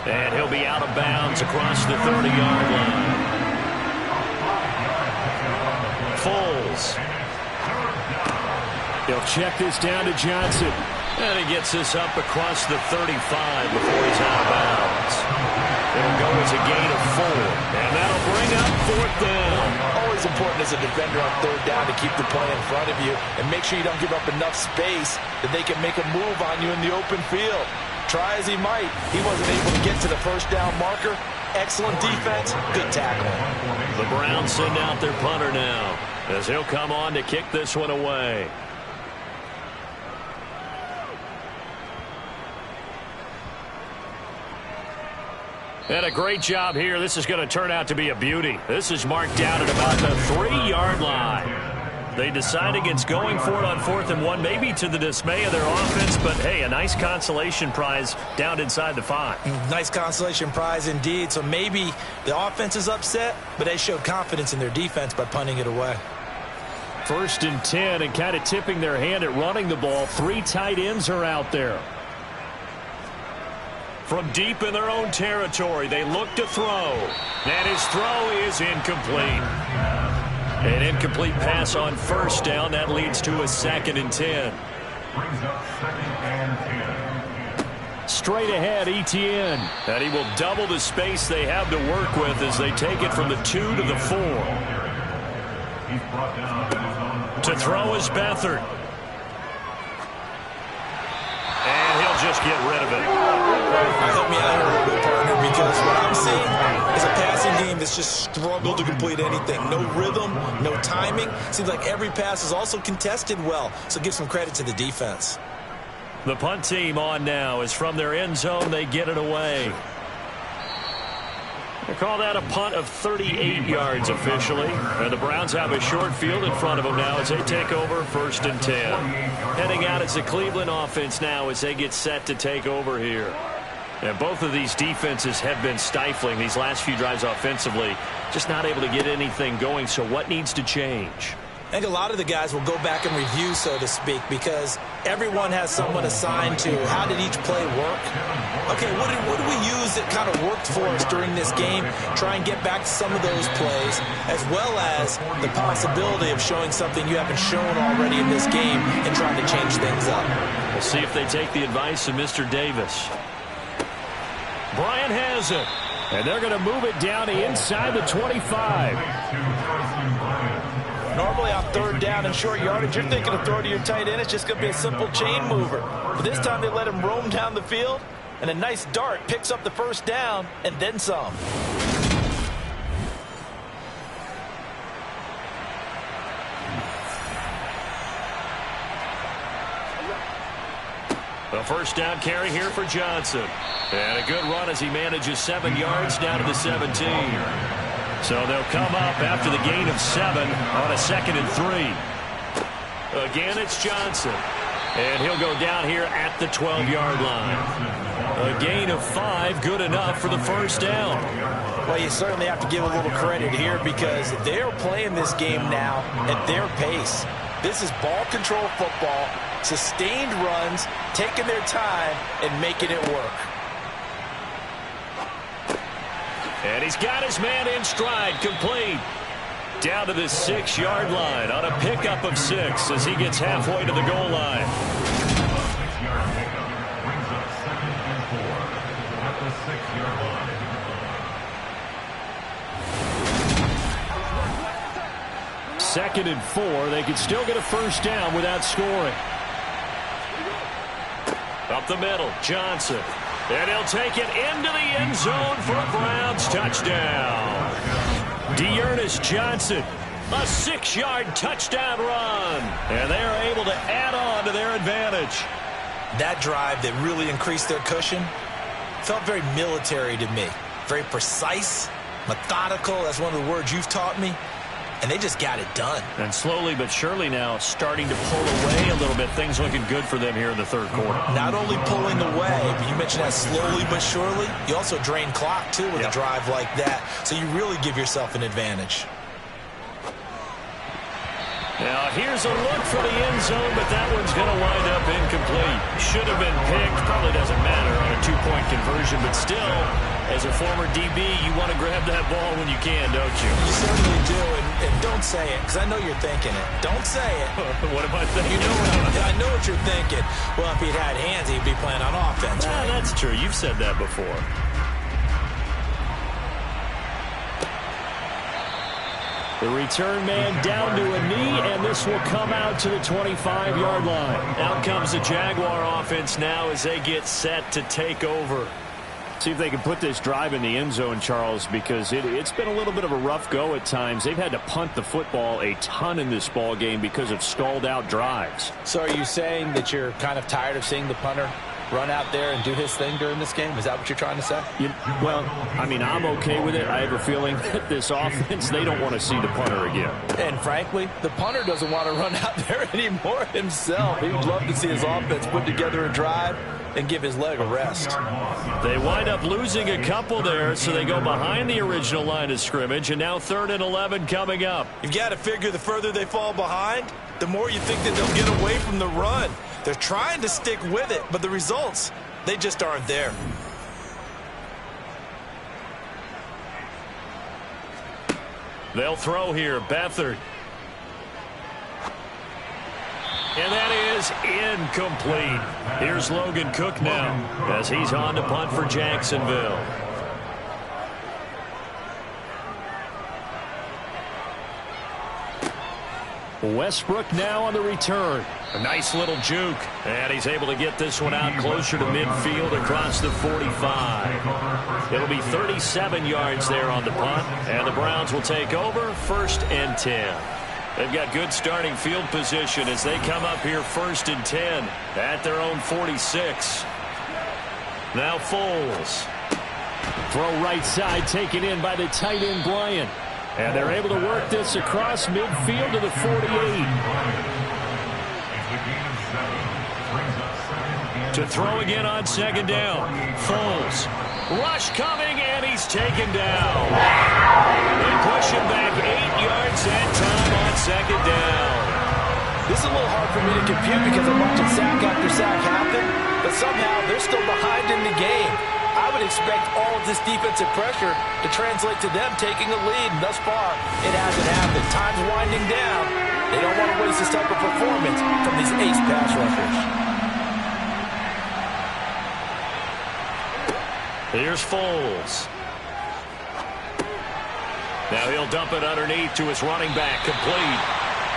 And he'll be out of bounds across the 30-yard line. Foles. He'll check this down to Johnson. And he gets this up across the 35 before he's out of bounds. It'll go as a gain of 4. And that'll bring up fourth down. Always important as a defender on third down to keep the play in front of you and make sure you don't give up enough space that they can make a move on you in the open field. Try as he might, he wasn't able to get to the first down marker. Excellent defense, good tackling. The Browns send out their punter now, as he'll come on to kick this one away. And a great job here. This is going to turn out to be a beauty. This is marked out at about the 3-yard line. They decide against going for it on 4th and 1, maybe to the dismay of their offense, but hey, a nice consolation prize down inside the 5. Nice consolation prize indeed. So maybe the offense is upset, but they showed confidence in their defense by punting it away. 1st and 10, and kind of tipping their hand at running the ball. 3 tight ends are out there. From deep in their own territory, they look to throw. And his throw is incomplete. An incomplete pass on first down. That leads to a 2nd and 10. Straight ahead, Etienne. And he will double the space they have to work with as they take it from the 2 to the 4. To throw is Beathard. And he'll just get rid of it. Help me out here a little bit, partner, because what I'm seeing is a passing game that's just struggled to complete anything. No rhythm, no timing. Seems like every pass is also contested well, so give some credit to the defense. The punt team on now is from their end zone. They get it away. They call that a punt of 38 yards officially. And the Browns have a short field in front of them now as they take over 1st and 10. Heading out as the Cleveland offense now as they get set to take over here. And both of these defenses have been stifling these last few drives offensively. Just not able to get anything going. So what needs to change? I think a lot of the guys will go back and review, so to speak, because everyone has someone assigned to how did each play work. Okay, what do we use that kind of worked for us during this game? Try and get back to some of those plays, as well as the possibility of showing something you haven't shown already in this game and trying to change things up. We'll see if they take the advice of Mr. Davis. Bryant has it, and they're going to move it down to inside the 25. Normally on 3rd down and short yardage, you're thinking of throw to your tight end. It's just going to be a simple chain mover. But this time they let him roam down the field, and a nice dart picks up the 1st down and then some. A 1st down carry here for Johnson. And a good run as he manages 7 yards down to the 17. So they'll come up after the gain of 7 on a 2nd and 3. Again, it's Johnson. And he'll go down here at the 12-yard line. A gain of 5, good enough for the 1st down. Well, you certainly have to give a little credit here because they're playing this game now at their pace. This is ball control football, sustained runs, taking their time, and making it work. And he's got his man in stride, complete. Down to the 6-yard line on a pickup of 6 as he gets halfway to the goal line. Second and 4. They could still get a 1st down without scoring. Up the middle, Johnson. And he'll take it into the end zone for a Browns touchdown. Dearness Johnson, a 6-yard touchdown run. And they are able to add on to their advantage. That drive that really increased their cushion felt very military to me. Very precise, methodical. That's one of the words you've taught me. And they just got it done. And slowly but surely now starting to pull away a little bit. Things looking good for them here in the third quarter. Not only pulling away, but you mentioned that slowly but surely. You also drain clock, too, with a drive like that. So you really give yourself an advantage. Now, here's a look for the end zone, but that one's going to wind up incomplete. Should have been picked. Probably doesn't matter on a two-point conversion, but still, as a former DB, you want to grab that ball when you can, don't you? You certainly do, and don't say it, because I know you're thinking it. Don't say it. What am I thinking? I know what you're thinking. Well, if he'd had hands, he'd be playing on offense, right? That's true. You've said that before. The return man down to a knee, and this will come out to the 25-yard line. Out comes the Jaguar offense now as they get set to take over. See if they can put this drive in the end zone, Charles, because it's been a little bit of a rough go at times. They've had to punt the football a ton in this ball game because of stalled-out drives. So are you saying that you're kind of tired of seeing the punter run out there and do his thing during this game? Is that what you're trying to say? Well, I mean, I'm okay with it. I have a feeling that this offense, they don't want to see the punter again. And frankly, the punter doesn't want to run out there anymore himself. He would love to see his offense put together a drive and give his leg a rest. They wind up losing a couple there, so they go behind the original line of scrimmage, and now 3rd and 11 coming up. You've got to figure the further they fall behind, the more you think that they'll get away from the run. They're trying to stick with it, but the results, they just aren't there. They'll throw here. Beathard. And that is incomplete. Here's Logan Cook now as he's on to punt for Jacksonville. Westbrook now on the return. A nice little juke. And he's able to get this one out closer to midfield across the 45. It'll be 37 yards there on the punt. And the Browns will take over 1st and 10. They've got good starting field position as they come up here 1st and 10 at their own 46. Now Foles. Throw right side taken in by the tight end Bryant. And they're able to work this across midfield to the 48. To throw again on 2nd down. Foles. Rush coming, and he's taken down. They push him back 8 yards that time on 2nd down. This is a little hard for me to compute because I'm watching sack after sack happen, but somehow they're still behind in the game. I would expect all of this defensive pressure to translate to them taking a lead, and thus far, it hasn't happened. Time's winding down. They don't want to waste this type of performance from these ace pass rushers. Here's Foles. Now he'll dump it underneath to his running back, complete.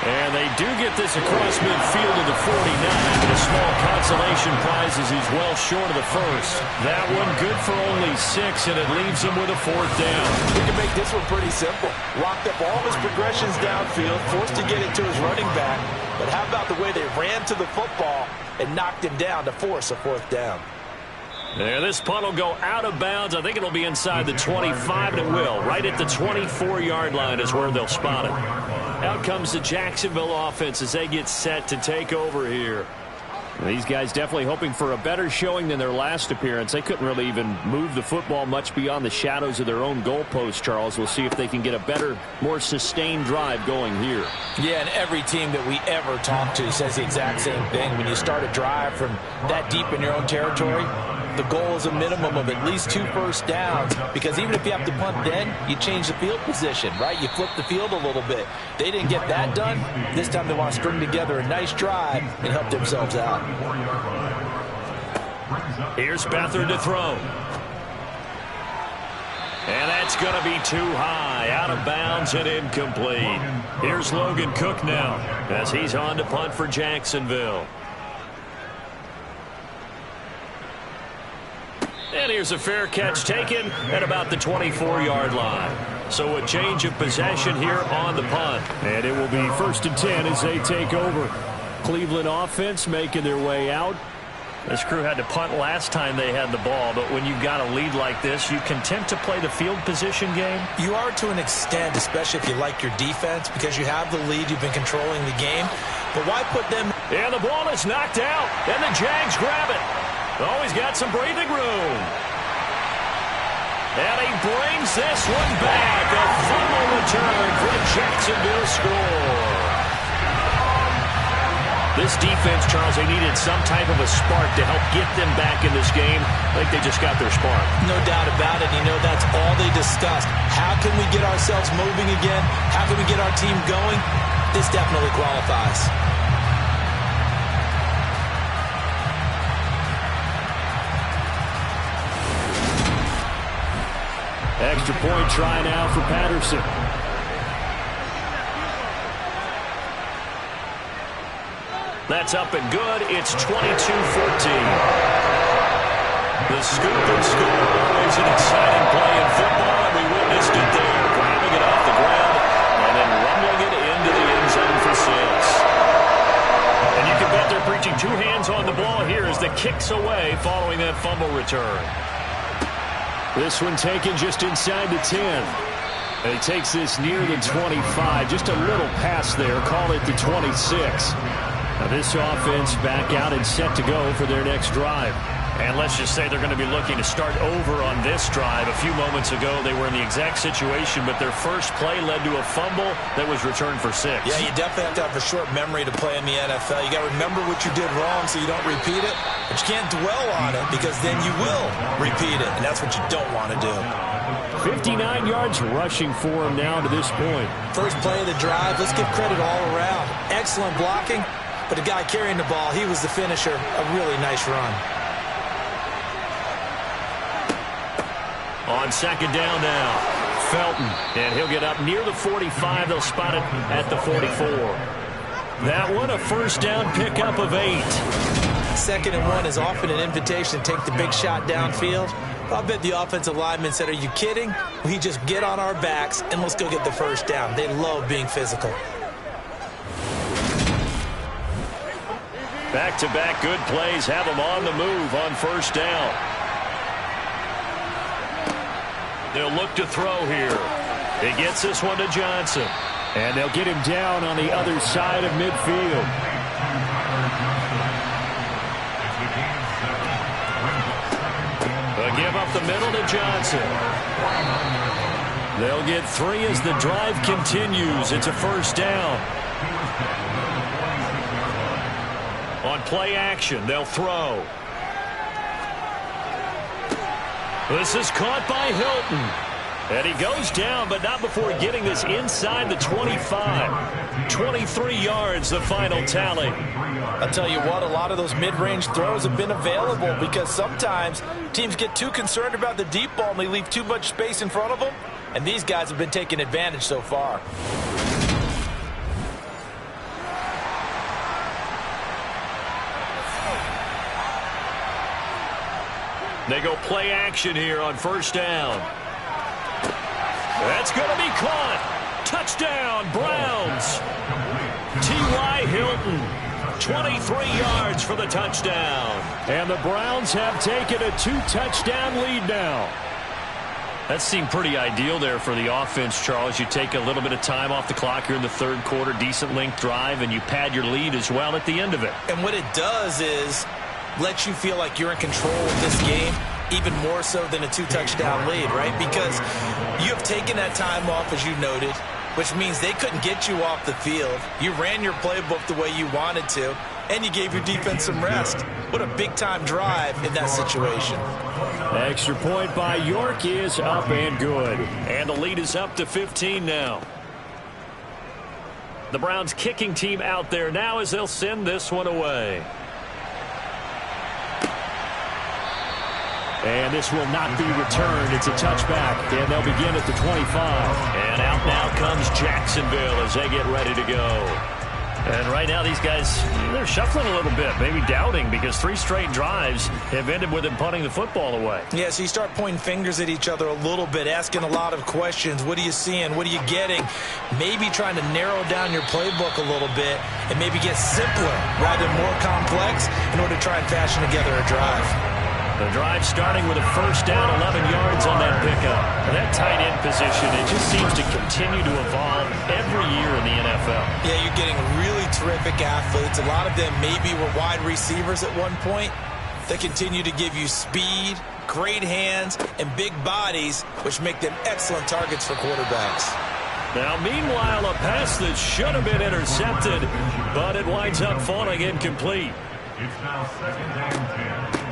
And they do get this across midfield to the 49, but a small consolation prize as he's well short of the first. That one good for only 6, and it leaves him with a 4th down. We can make this one pretty simple. Locked up all his progressions downfield, forced to get it to his running back. But how about the way they ran to the football and knocked him down to force a 4th down? There, this punt will go out of bounds. I think it'll be inside the 25, and it will. Right at the 24-yard line is where they'll spot it. Out comes the Jacksonville offense as they get set to take over here. These guys definitely hoping for a better showing than their last appearance. They couldn't really even move the football much beyond the shadows of their own goalpost, Charles. We'll see if they can get a better, more sustained drive going here. Yeah, and every team that we ever talk to says the exact same thing. When you start a drive from that deep in your own territory, the goal is a minimum of at least 2 first downs, because even if you have to punt then, you change the field position, right? You flip the field a little bit. They didn't get that done. This time they want to string together a nice drive and help themselves out. Here's Beathard to throw. And that's going to be too high, out of bounds and incomplete. Here's Logan Cook now as he's on to punt for Jacksonville. And here's a fair catch taken at about the 24-yard line. So a change of possession here on the punt. And it will be 1st and 10 as they take over. Cleveland offense making their way out. This crew had to punt last time they had the ball, but when you've got a lead like this, you content to play the field position game? You are to an extent, especially if you like your defense, because you have the lead, you've been controlling the game. But why put them... And the ball is knocked out, and the Jags grab it. Oh, he's got some breathing room. And he brings this one back. A fumble return for the Jacksonville score. This defense, Charles, they needed some type of a spark to help get them back in this game. I think they just got their spark. No doubt about it. You know, that's all they discussed. How can we get ourselves moving again? How can we get our team going? This definitely qualifies. Extra point try now for Patterson. That's up and good. It's 22-14. The scoop and score, always an exciting play in football, and we witnessed it there. Grabbing it off the ground and then rumbling it into the end zone for 6. And you can bet they're preaching two hands on the ball here as the kick's away following that fumble return. This one taken just inside the 10. And he takes this near the 25. Just a little pass there. Call it the 26. Now this offense back out and set to go for their next drive. And let's just say they're going to be looking to start over on this drive. A few moments ago, they were in the exact situation, but their first play led to a fumble that was returned for 6. Yeah, you definitely have to have a short memory to play in the NFL. You got to remember what you did wrong so you don't repeat it, but you can't dwell on it because then you will repeat it, and that's what you don't want to do. 59 yards rushing for him now to this point. First play of the drive, let's give credit all around. Excellent blocking, but the guy carrying the ball, he was the finisher. A really nice run. On second down now, Felton, and he'll get up near the 45. They'll spot it at the 44. That one, a first down pickup of 8. 2nd and 1 is often an invitation to take the big shot downfield. I bet the offensive lineman said, are you kidding? We just get on our backs and let's go get the first down. They love being physical. Back-to-back good plays have them on the move on first down. They'll look to throw here. He gets this one to Johnson. And they'll get him down on the other side of midfield. They'll give up the middle to Johnson. They'll get 3 as the drive continues. It's a first down. On play action, they'll throw. This is caught by Hilton. And he goes down, but not before getting this inside the 25. 23 yards, the final tally. I'll tell you what, a lot of those mid-range throws have been available because sometimes teams get too concerned about the deep ball and they leave too much space in front of them. And these guys have been taking advantage so far. They go play action here on first down. That's going to be caught. Touchdown, Browns. T.Y. Hilton, 23 yards for the touchdown. And the Browns have taken a 2-touchdown lead now. That seemed pretty ideal there for the offense, Charles. You take a little bit of time off the clock here in the third quarter, decent length drive, and you pad your lead as well at the end of it. And what it does is let you feel like you're in control of this game, even more so than a 2-touchdown lead, right? Because you have taken that time off, as you noted, which means they couldn't get you off the field. You ran your playbook the way you wanted to, and you gave your defense some rest. What a big-time drive in that situation. Extra point by York is up and good. And the lead is up to 15 now. The Browns kicking team out there now as they'll send this one away. And this will not be returned. It's a touchback, and they'll begin at the 25. And out now comes Jacksonville as they get ready to go. And right now these guys, they're shuffling a little bit, maybe doubting, because 3 straight drives have ended with him punting the football away. Yeah, so you start pointing fingers at each other a little bit, asking a lot of questions. What are you seeing? What are you getting? Maybe trying to narrow down your playbook a little bit and maybe get simpler rather than more complex in order to try and fashion together a drive. The drive starting with a first down, 11 yards on that pickup. And that tight end position, it just seems to continue to evolve every year in the NFL. Yeah, you're getting really terrific athletes. A lot of them maybe were wide receivers at one point. They continue to give you speed, great hands, and big bodies, which make them excellent targets for quarterbacks. Now, meanwhile, a pass that should have been intercepted, but it winds up falling incomplete. It's now 2nd and 10.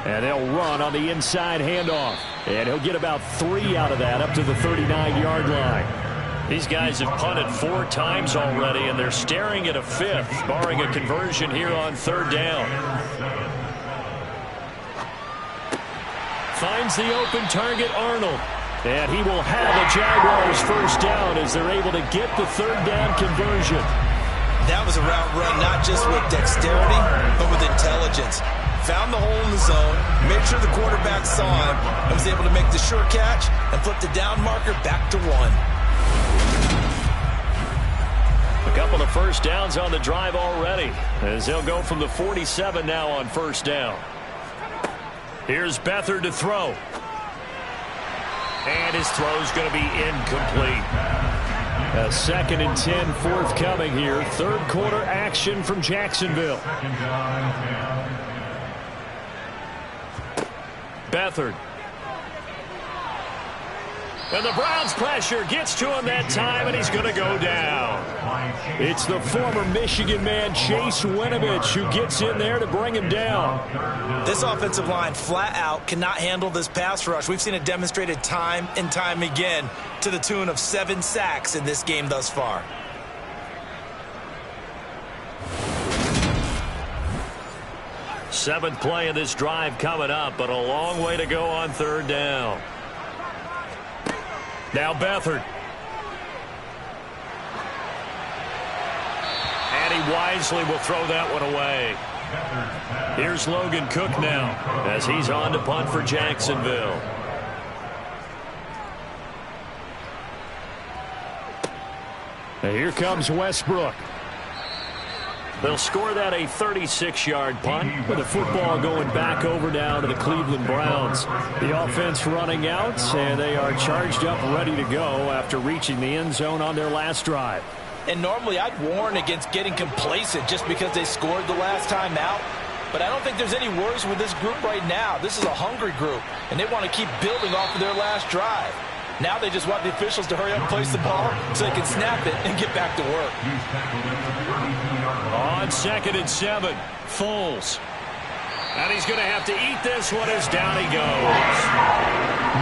And they'll run on the inside handoff. And he'll get about 3 out of that up to the 39-yard line. These guys have punted 4 times already, and they're staring at a 5th, barring a conversion here on 3rd down. Finds the open target, Arnold. And he will have the Jaguars first down as they're able to get the 3rd down conversion. That was a route run not just with dexterity, but with intelligence. Found the hole in the zone, made sure the quarterback saw him, and was able to make the sure catch and flip the down marker back to 1. A couple of first downs on the drive already, as they'll go from the 47 now on first down. Here's Beathard to throw. And his throw's going to be incomplete. A 2nd and 10 forthcoming here. 3rd quarter action from Jacksonville. Beathard. And the Browns pressure gets to him that time, and he's going to go down. It's the former Michigan man, Chase Winovich, who gets in there to bring him down. This offensive line flat out cannot handle this pass rush. We've seen it demonstrated time and time again to the tune of 7 sacks in this game thus far. Seventh play of this drive coming up, but a long way to go on 3rd down. Now Beathard. And he wisely will throw that one away. Here's Logan Cook now as he's on to punt for Jacksonville. And here comes Westbrook. They'll score that a 36-yard punt. With the football going back over now to the Cleveland Browns. The offense running out, and they are charged up, ready to go after reaching the end zone on their last drive. And normally I'd warn against getting complacent just because they scored the last time out. But I don't think there's any worries with this group right now. This is a hungry group, and they want to keep building off of their last drive. Now they just want the officials to hurry up and place the ball so they can snap it and get back to work. On 2nd and 7, Foles. And he's going to have to eat this one as down he goes.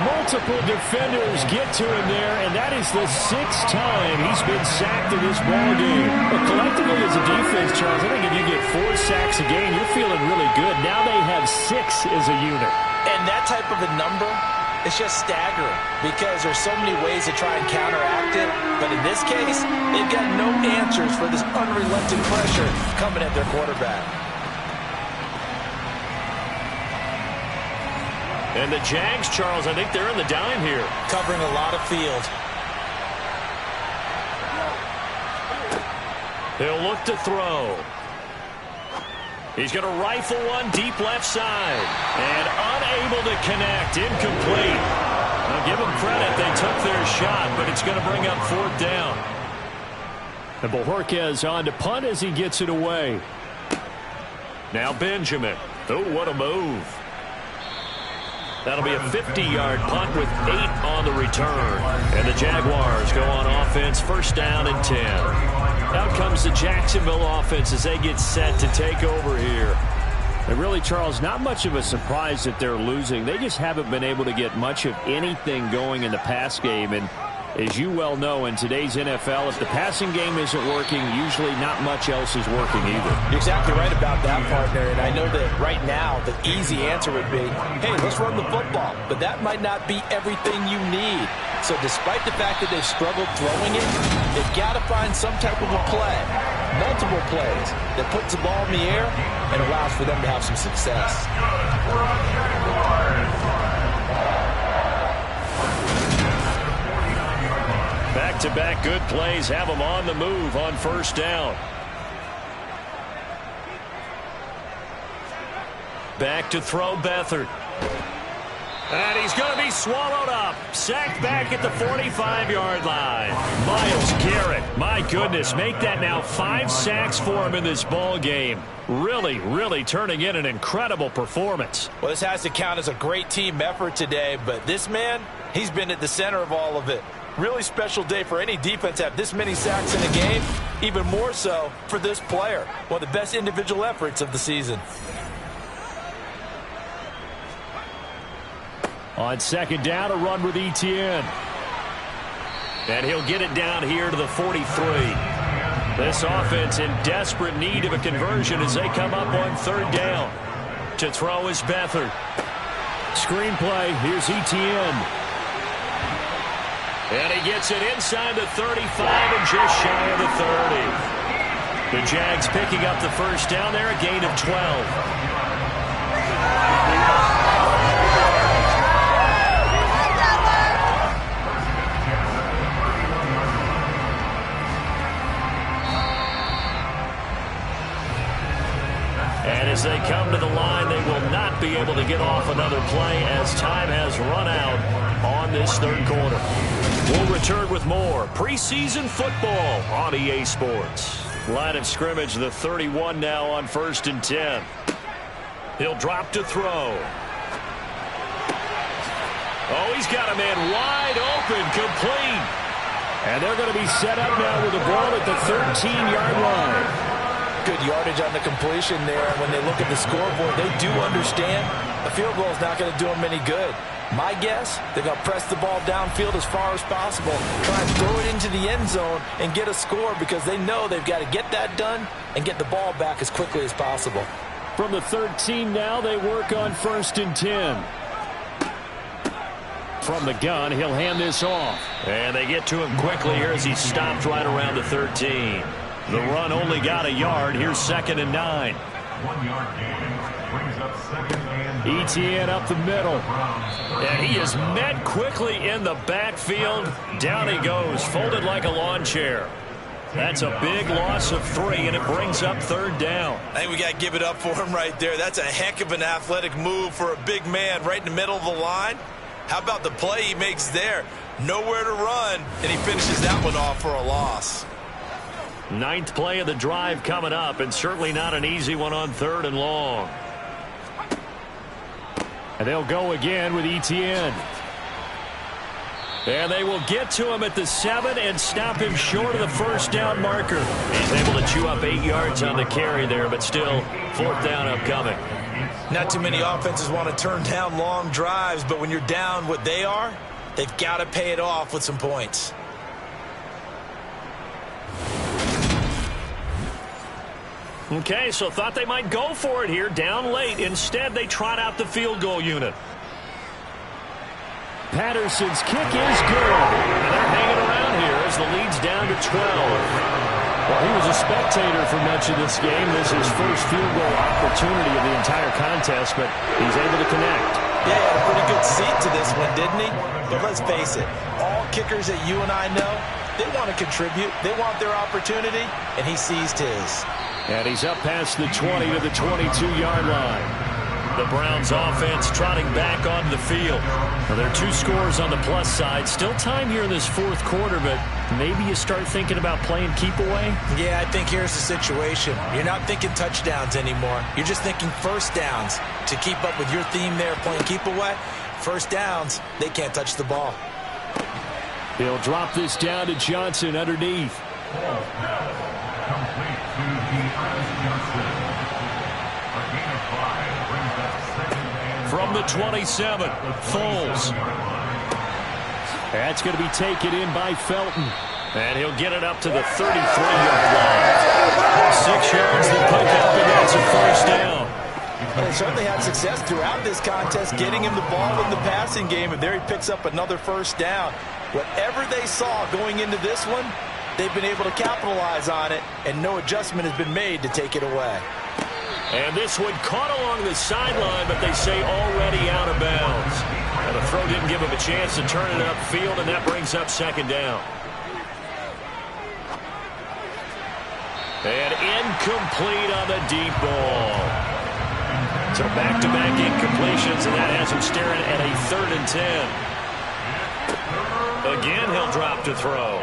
Multiple defenders get to him there, and that is the 6th time he's been sacked in this ballgame. But collectively as a defense, Charles, I think if you get 4 sacks a game, you're feeling really good. Now they have 6 as a unit. And that type of a number, it's just staggering because there's so many ways to try and counteract it. But in this case, they've got no answers for this unrelenting pressure coming at their quarterback. And the Jags, Charles, I think they're in the dime here. Covering a lot of field. He'll look to throw. He's going to rifle one deep left side. And unable to connect. Incomplete. I'll give them credit. They took their shot, but it's going to bring up 4th down. And Bojorquez on to punt as he gets it away. Now Benjamin. Oh, what a move. That'll be a 50-yard punt with 8 on the return. And the Jaguars go on offense, 1st down and 10. Out comes the Jacksonville offense as they get set to take over here. And really, Charles, not much of a surprise that they're losing. They just haven't been able to get much of anything going in the pass game. And as you well know, in today's NFL, if the passing game isn't working, usually not much else is working either. You're exactly right about that, partner. And I know that right now the easy answer would be, hey, let's run the football. But that might not be everything you need. So despite the fact that they've struggled throwing it, they've got to find some type of a play multiple plays that puts the ball in the air and allows for them to have some success. Back-to-back good plays have them on the move on first down. Back to throw Beathard. And he's going to be swallowed up. Sacked back at the 45-yard line. Myles Garrett, my goodness, make that now 5 sacks for him in this ball game. Really, really turning in an incredible performance. Well, this has to count as a great team effort today, but this man, he's been at the center of all of it. Really special day for any defense to have this many sacks in a game, even more so for this player. One of the best individual efforts of the season. On second down, a run with Etienne. And he'll get it down here to the 43. This offense in desperate need of a conversion as they come up on third down. To throw is Beathard. Screenplay, here's Etienne. And he gets it inside the 35 and just shy of the 30. The Jags picking up the first down there, a gain of 12. And as they come to the line, they will not be able to get off another play as time has run out on this third quarter. We'll return with more preseason football on EA Sports. Line of scrimmage, the 31 now on 1st and 10. He'll drop to throw. Oh, he's got a man wide open, complete. And they're going to be set up now with the ball at the 13-yard line. Good yardage on the completion there. When they look at the scoreboard, they do understand a field goal is not going to do them any good. My guess, they're going to press the ball downfield as far as possible, try and throw it into the end zone and get a score because they know they've got to get that done and get the ball back as quickly as possible. From the 13 now, they work on 1st and 10. From the gun, he'll hand this off. And they get to him quickly here as he stopped right around the 13. The run only got a yard. Here's 2nd and 9. 1 yard gain brings up 2nd and 9. Etienne up the middle. And he is met quickly in the backfield. Down he goes, folded like a lawn chair. That's a big loss of 3, and it brings up 3rd down. I think we got to give it up for him right there. That's a heck of an athletic move for a big man right in the middle of the line. How about the play he makes there? Nowhere to run, and he finishes that one off for a loss. 9th play of the drive coming up, and certainly not an easy one on 3rd and long. And they'll go again with Etienne. And they will get to him at the 7 and stop him short of the 1st down marker. He's able to chew up 8 yards on the carry there, but still 4th down upcoming. Not too many offenses want to turn down long drives, but when you're down what they are, they've got to pay it off with some points. Okay, so thought they might go for it here, down late. Instead, they trot out the field goal unit. Patterson's kick is good. And they're hanging around here as the lead's down to 12. Well, he was a spectator for much of this game. This is his first field goal opportunity of the entire contest, but he's able to connect. Yeah, he had a pretty good seat to this one, didn't he? But let's face it, all kickers that you and I know, they want to contribute. They want their opportunity, and he seized his. And he's up past the 20 to the 22-yard line. The Browns offense trotting back onto the field. Well, there are 2 scores on the plus side. Still time here in this 4th quarter, but maybe you start thinking about playing keep away? Yeah, I think here's the situation. You're not thinking touchdowns anymore. You're just thinking 1st downs. To keep up with your theme there, playing keep away, 1st downs, they can't touch the ball. He'll drop this down to Johnson underneath. Complete to De'Aaron Johnson. A gain of 5 brings up 2nd and From the 27, Foles. That's going to be taken in by Felton. And he'll get it up to the 33-yard line. 6 yards to pick up, and that's a 1st down. And they certainly had success throughout this contest, getting him the ball in the passing game, and there he picks up another 1st down. Whatever they saw going into this one, they've been able to capitalize on it, and no adjustment has been made to take it away. And this one caught along the sideline, but they say already out of bounds. And the throw didn't give him a chance to turn it upfield, and that brings up second down. And incomplete on the deep ball. So back-to-back incompletions, and that has him staring at a 3rd and 10. Again, he'll drop to throw.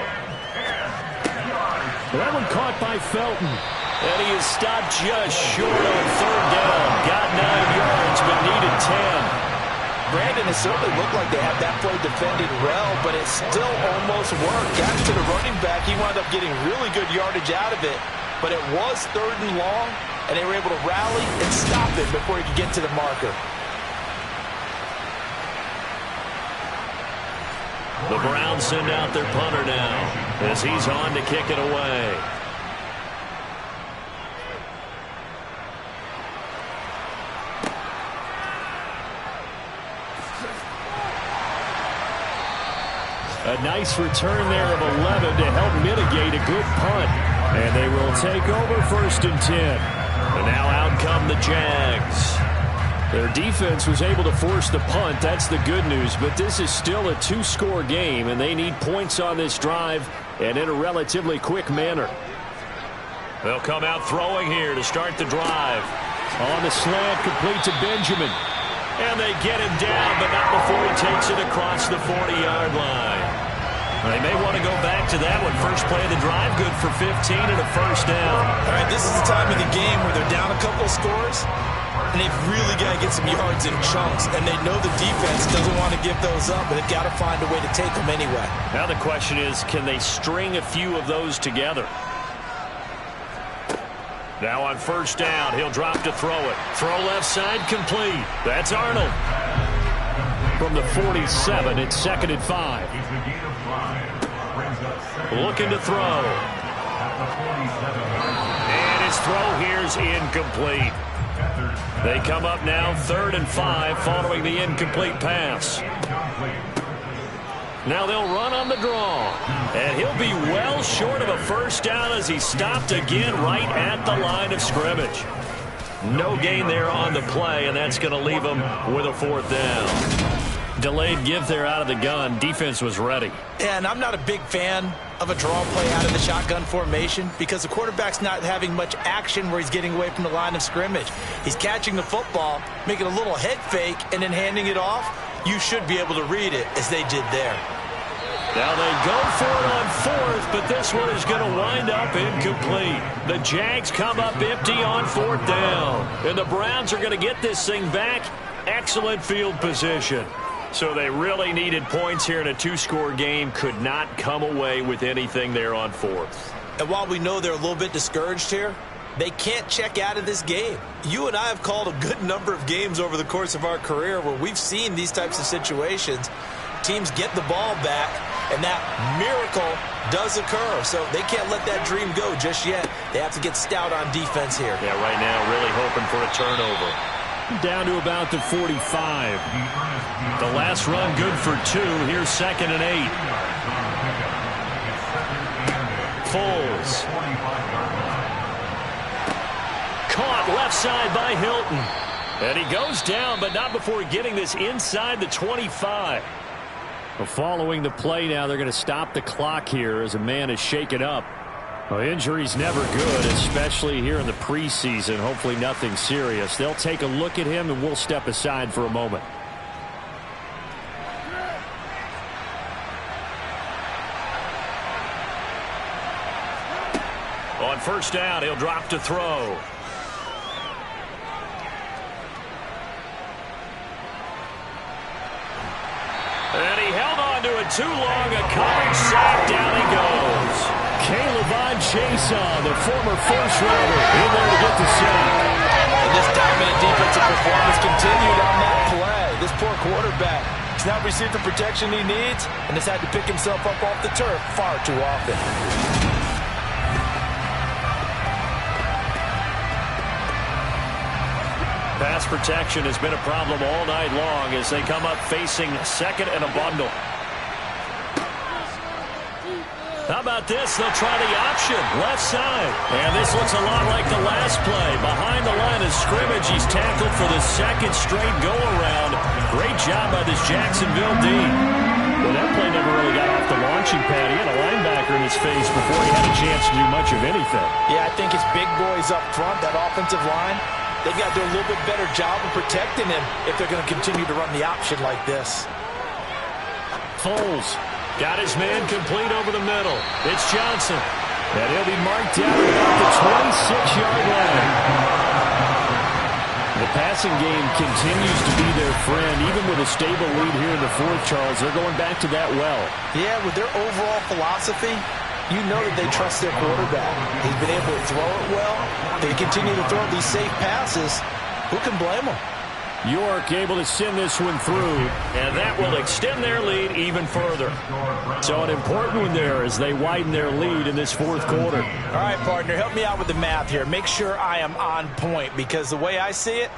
That one caught by Felton. And he is stopped just short on 3rd down. Got 9 yards, but needed 10. Brandon, it certainly looked like they had that play defended well, but it still almost worked. Got it to the running back. He wound up getting really good yardage out of it, but it was 3rd and long, and they were able to rally and stop it before he could get to the marker. The Browns send out their punter now as he's on to kick it away. A nice return there of 11 to help mitigate a good punt. And they will take over 1st and 10. And now out come the Jags. Their defense was able to force the punt. That's the good news. But this is still a 2-score game, and they need points on this drive and in a relatively quick manner. They'll come out throwing here to start the drive. On the slant, complete to Benjamin. And they get him down, but not before he takes it across the 40-yard line. They may want to go back to that one. First play of the drive, good for 15 and a 1st down. All right, this is the time of the game where they're down a couple of scores, and they've really got to get some yards in chunks, and they know the defense doesn't want to give those up, but they've got to find a way to take them anyway. Now the question is, can they string a few of those together? Now on 1st down, he'll drop to throw it. Throw left side, complete. That's Arnold. From the 47, it's 2nd and 5. Looking to throw. And his throw here's incomplete. They come up now 3rd and 5 following the incomplete pass. Now they'll run on the draw. And he'll be well short of a 1st down as he stopped again right at the line of scrimmage. No gain there on the play, and that's going to leave him with a 4th down. Delayed give there out of the gun. Defense was ready. Yeah, and I'm not a big fan of a draw play out of the shotgun formation because the quarterback's not having much action where he's getting away from the line of scrimmage. He's catching the football, making a little head fake, and then handing it off. You should be able to read it as they did there. Now they go for it on 4th, but this one is going to wind up incomplete. The Jags come up empty on 4th down. And the Browns are going to get this thing back. Excellent field position. So they really needed points here in a 2-score game. Could not come away with anything there on 4th. And while we know they're a little bit discouraged here, they can't check out of this game. You and I have called a good number of games over the course of our career where we've seen these types of situations. Teams get the ball back, and that miracle does occur. So they can't let that dream go just yet. They have to get stout on defense here. Yeah, right now really hoping for a turnover. Down to about the 45. The last run good for 2. Here's 2nd and 8. Foles. Caught left side by Hilton. And he goes down, but not before getting this inside the 25. Well, following the play now, they're going to stop the clock here as a man is shaken up. Well, injury's never good, especially here in the preseason. Hopefully nothing serious. They'll take a look at him, and we'll step aside for a moment. On 1st down, he'll drop to throw. And he held on to it too long. A coverage sack. Down he goes. Caleb Chason, the former first-rounder, in there to get the sack. And this dominant defensive performance continued on that play. This poor quarterback has not received the protection he needs and has had to pick himself up off the turf far too often. Pass protection has been a problem all night long as they come up facing 2nd and a bundle. How about this? They'll try the option, left side. And this looks a lot like the last play. Behind the line of scrimmage, he's tackled for the second straight go-around. Great job by this Jacksonville D. Well, that play never really got off the launching pad. He had a linebacker in his face before he had a chance to do much of anything. Yeah, I think his big boys up front, that offensive line, they've got to do a little bit better job of protecting him if they're going to continue to run the option like this. Foles got his man complete over the middle. It's Johnson. And he'll be marked down at the 26-yard line. The passing game continues to be their friend. Even with a stable lead here in the fourth, Charles, they're going back to that well. Yeah, with their overall philosophy, you know that they trust their quarterback. He's been able to throw it well. They continue to throw these safe passes. Who can blame them? York able to send this one through, and that will extend their lead even further. So an important one there as they widen their lead in this fourth quarter. All right, partner, help me out with the math here. Make sure I am on point, because the way I see it,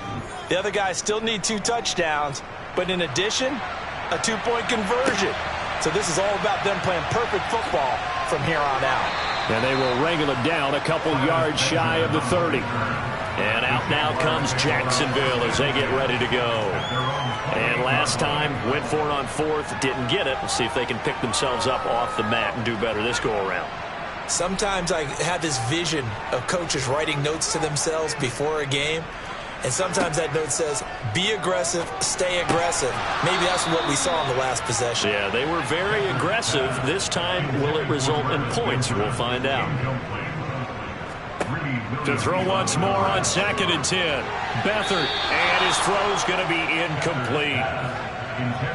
the other guys still need 2 touchdowns, but in addition, a 2-point conversion. So this is all about them playing perfect football from here on out. And they will wrangle it down a couple yards shy of the 30. And out now comes Jacksonville as they get ready to go. And last time, went for it on fourth, didn't get it. We'll see if they can pick themselves up off the mat and do better this go-around. Sometimes I have this vision of coaches writing notes to themselves before a game. And sometimes that note says, be aggressive, stay aggressive. Maybe that's what we saw in the last possession. Yeah, they were very aggressive. This time, will it result in points? We'll find out. To throw once more on 2nd and 10. Beathard, and his throw's going to be incomplete.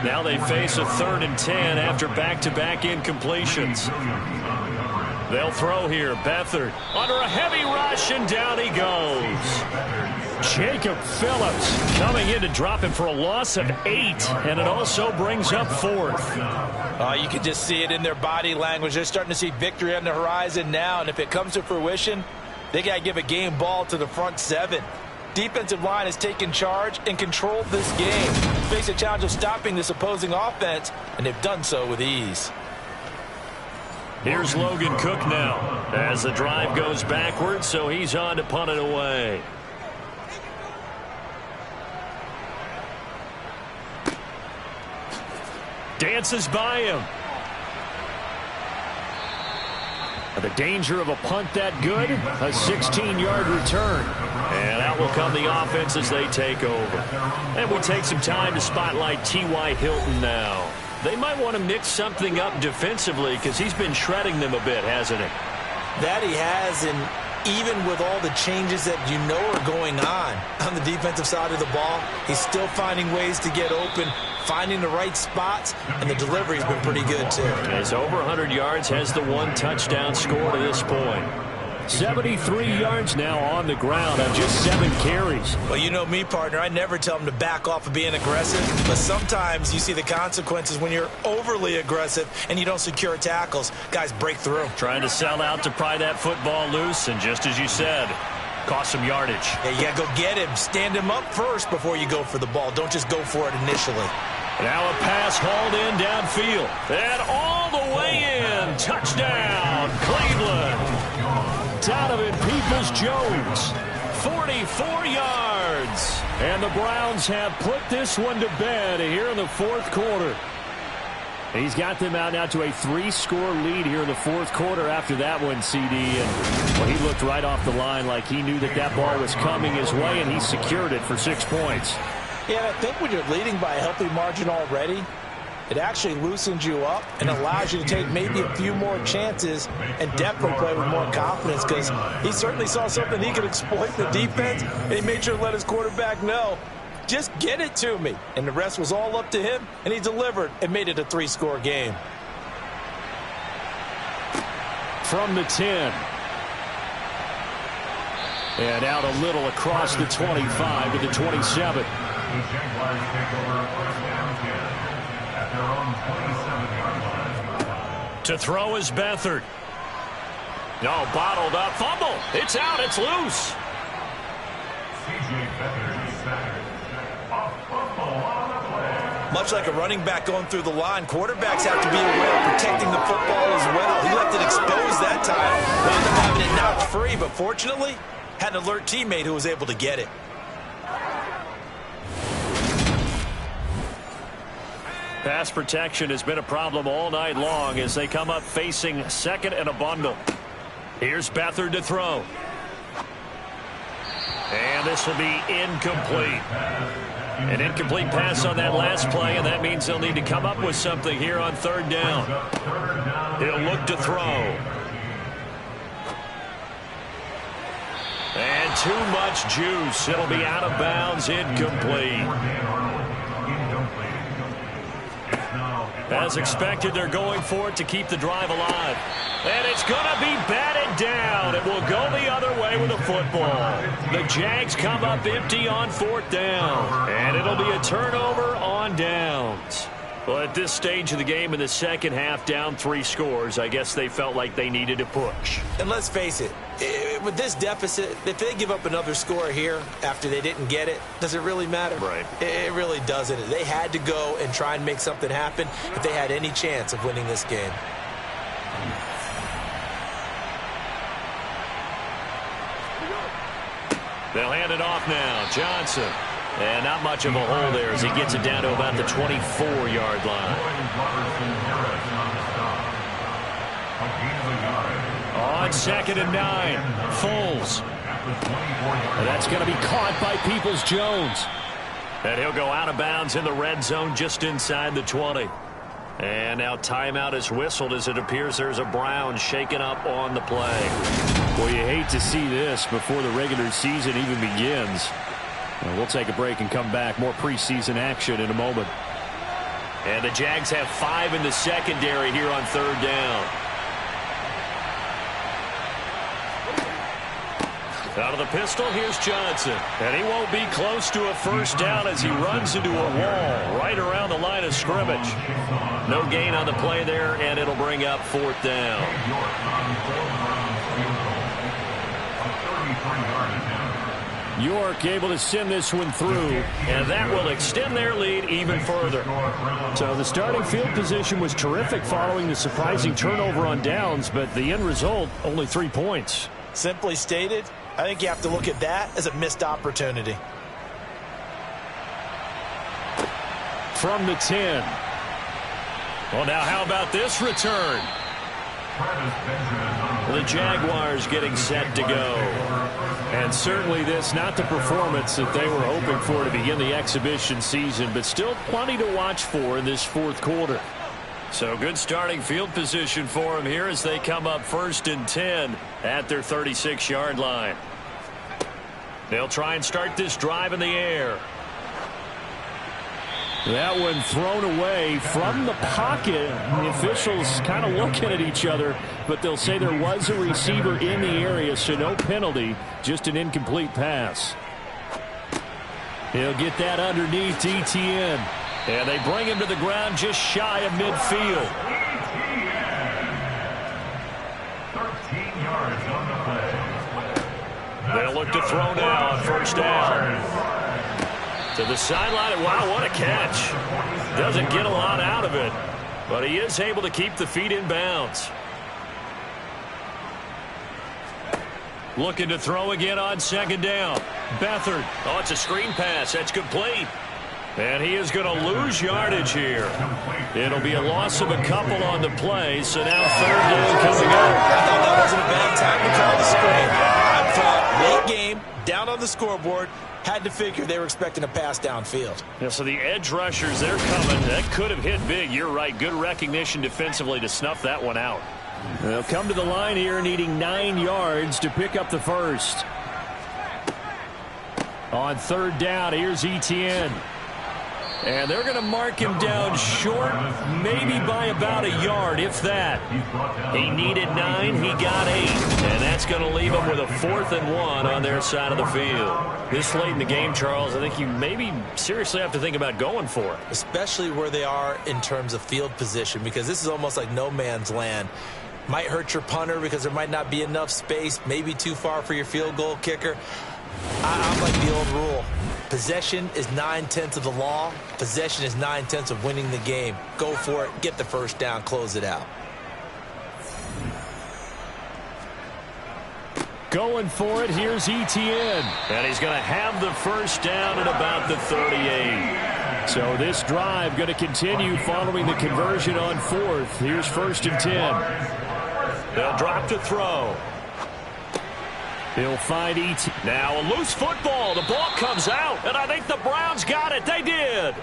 Now they face a 3rd and 10 after back-to-back incompletions. They'll throw here. Beathard under a heavy rush, and down he goes. Jacob Phillips coming in to drop him for a loss of 8, and it also brings up 4th. You can just see it in their body language. They're starting to see victory on the horizon now, and if it comes to fruition, they got to give a game ball to the front 7. Defensive line has taken charge and controlled this game. Face a challenge of stopping this opposing offense, and they've done so with ease. Here's Logan Cook now as the drive goes backwards, so he's on to punt it away. Dances by him. The danger of a punt that good, a 16-yard return. And out will come the offense as they take over. And we take some time to spotlight T.Y. Hilton now. They might want to mix something up defensively because he's been shredding them a bit, hasn't he? That he has, and even with all the changes that you know are going on the defensive side of the ball, he's still finding ways to get open, finding the right spots, and the delivery's been pretty good too. He's over 100 yards, has the 1 touchdown score to this point. 73 yards now on the ground on just 7 carries. Well, you know me, partner. I never tell them to back off of being aggressive, but sometimes you see the consequences when you're overly aggressive and you don't secure tackles. Guys break through. Trying to sell out to pry that football loose, and just as you said, cost some yardage. Yeah, you got to go get him. Stand him up first before you go for the ball. Don't just go for it initially. Now a pass hauled in downfield. And all the way in. Touchdown, Cleveland. Donovan Peoples-Jones, 44 yards. And the Browns have put this one to bed here in the fourth quarter. He's got them out now to a 3-score lead here in the fourth quarter after that one, CD. And well, he looked right off the line like he knew that that ball was coming his way, and he secured it for 6 points. Yeah, I think when you're leading by a healthy margin already, it actually loosens you up and allows you to take maybe a few more chances and definitely play with more confidence, because he certainly saw something he could exploit the defense, and he made sure to let his quarterback know, just get it to me. And the rest was all up to him, and he delivered and made it a 3-score game. From the 10. And out a little across the 25 to the 27. The Jaguars take over first down 10 at their own 27-yard line. To throw is Beathard. No, bottled up. Fumble. It's out. It's loose. C.J. Beathard is sacked. A fumble on the play. Much like a running back going through the line, quarterbacks have to be aware of protecting the football as well. He left it exposed that time. Wound up having it knocked free, but fortunately, had an alert teammate who was able to get it. Pass protection has been a problem all night long as they come up facing second and a bundle. Here's Beathard to throw. And this will be incomplete. An incomplete pass on that last play, and that means they'll need to come up with something here on third down. He'll look to throw. And too much juice. It'll be out of bounds, incomplete. As expected, they're going for it to keep the drive alive. And it's going to be batted down. It will go the other way with the football. The Jags come up empty on fourth down. And it'll be a turnover on downs. Well, at this stage of the game in the second half, down 3 scores, I guess they felt like they needed to push. And let's face it, with this deficit, if they give up another score here after they didn't get it, does it really matter? Right. It really doesn't. They had to go and try and make something happen if they had any chance of winning this game. They'll hand it off now. Johnson. And not much of a hole there as he gets it down to about the 24-yard line. On second and 9, Foles. And that's going to be caught by Peoples-Jones. And he'll go out of bounds in the red zone just inside the 20. And now timeout is whistled as it appears there's a Brown shaken up on the play. Well, you hate to see this before the regular season even begins. We'll take a break and come back. More preseason action in a moment. And the Jags have 5 in the secondary here on third down. Out of the pistol, here's Johnson. And he won't be close to a first down as he runs into a wall right around the line of scrimmage. No gain on the play there, and it'll bring up fourth down. York able to send this one through, and that will extend their lead even further. So the starting field position was terrific following the surprising turnover on downs, but the end result, only 3 points. Simply stated, I think you have to look at that as a missed opportunity. From the 10. Well, now how about this return? The Jaguars getting set to go. And certainly this not the performance that they were hoping for to begin the exhibition season, but still plenty to watch for in this fourth quarter. So good starting field position for them here as they come up first and 10 at their 36-yard line. They'll try and start this drive in the air. That one thrown away from the pocket. The officials kind of looking at each other, but they'll say there was a receiver in the area, so no penalty, just an incomplete pass. He'll get that underneath Etienne. And they bring him to the ground just shy of midfield. 13 yards on the play. They'll look to throw now on first down. To the sideline. Wow, what a catch. Doesn't get a lot out of it, but he is able to keep the feet in bounds. Looking to throw again on second down. Beathard. Oh, it's a screen pass. That's complete. And he is going to lose yardage here. It'll be a loss of a couple on the play, so now third down coming up. I thought that wasn't a bad time to call the screen. I thought late game, down on the scoreboard, had to figure they were expecting a pass downfield. Yeah, so the edge rushers, they're coming. That could have hit big. You're right. Good recognition defensively to snuff that one out. They'll come to the line here needing 9 yards to pick up the first. On third down, here's Etienne. And they're going to mark him down short, maybe by about a yard, if that. He needed 9, he got 8. And that's going to leave him with a 4th and 1 on their side of the field. This late in the game, Charles, I think you maybe seriously have to think about going for it. Especially where they are in terms of field position, because this is almost like no man's land. Might hurt your punter because there might not be enough space, maybe too far for your field goal kicker. I'm like the old rule. Possession is 9/10 of the law. Possession is 9/10 of winning the game. Go for it. Get the first down. Close it out. Going for it, here's Etienne. And he's going to have the first down at about the 38. So this drive going to continue following the conversion on fourth. Here's 1st and 10. They'll drop to throw. He'll find Etienne. Now a loose football. The ball comes out, and I think the Browns got it. They did.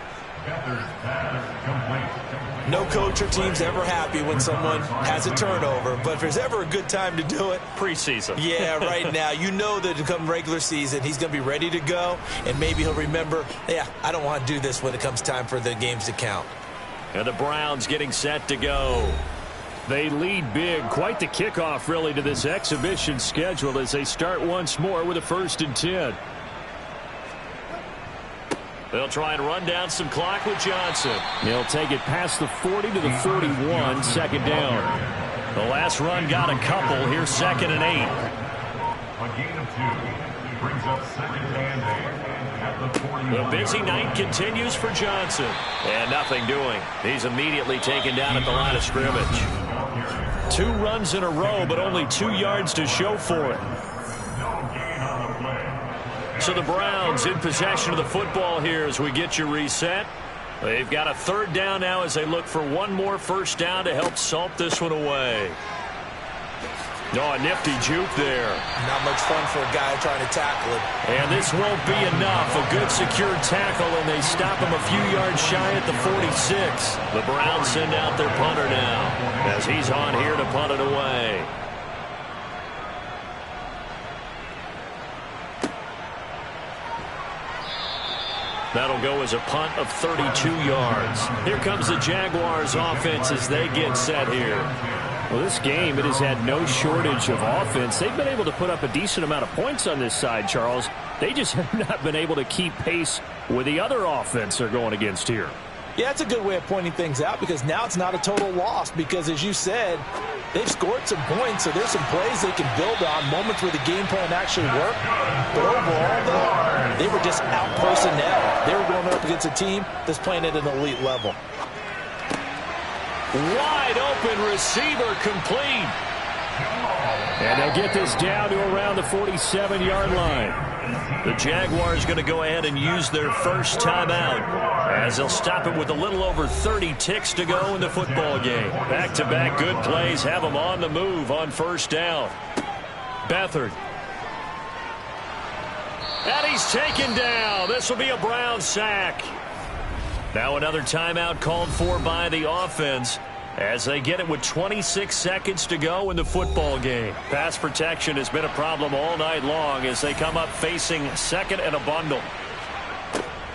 No coach or team's ever happy when someone has a turnover, but if there's ever a good time to do it, preseason. Yeah, right now. You know that to come regular season, he's going to be ready to go, and maybe he'll remember, yeah, I don't want to do this when it comes time for the games to count. And the Browns getting set to go. They lead big. Quite the kickoff, really, to this exhibition schedule as they start once more with a 1st and 10. They'll try and run down some clock with Johnson. He'll take it past the 40 to the 41, 2nd down. The last run got a couple. Here's 2nd and 8. A gain of 2 brings up 2nd and 8 at the 41. The busy night continues for Johnson. And nothing doing. He's immediately taken down at the line of scrimmage. 2 runs in a row, but only 2 yards to show for it. So the Browns in possession of the football here as we get you reset. They've got a 3rd down now as they look for one more first down to help salt this one away. Oh, a nifty juke there. Not much fun for a guy trying to tackle it. And this won't be enough. A good secure tackle, and they stop him a few yards shy at the 46. The Browns send out their punter now as he's on here to punt it away. That'll go as a punt of 32 yards. Here comes the Jaguars offense as they get set here. Well, this game, it has had no shortage of offense. They've been able to put up a decent amount of points on this side, Charles. They just have not been able to keep pace with the other offense they're going against here. Yeah, it's a good way of pointing things out because now it's not a total loss because, as you said, they've scored some points, so there's some plays they can build on, moments where the game plan actually worked. But overall, though, they were just out personnel. They were going up against a team that's playing at an elite level. Wide open receiver complete. And they'll get this down to around the 47-yard line. The Jaguars going to go ahead and use their first timeout as they'll stop it with a little over 30 ticks to go in the football game. Back-to-back good plays have them on the move on first down. Beathard. And he's taken down. This will be a Brown sack. Now another timeout called for by the offense as they get it with 26 seconds to go in the football game. Pass protection has been a problem all night long as they come up facing 2nd and a bundle.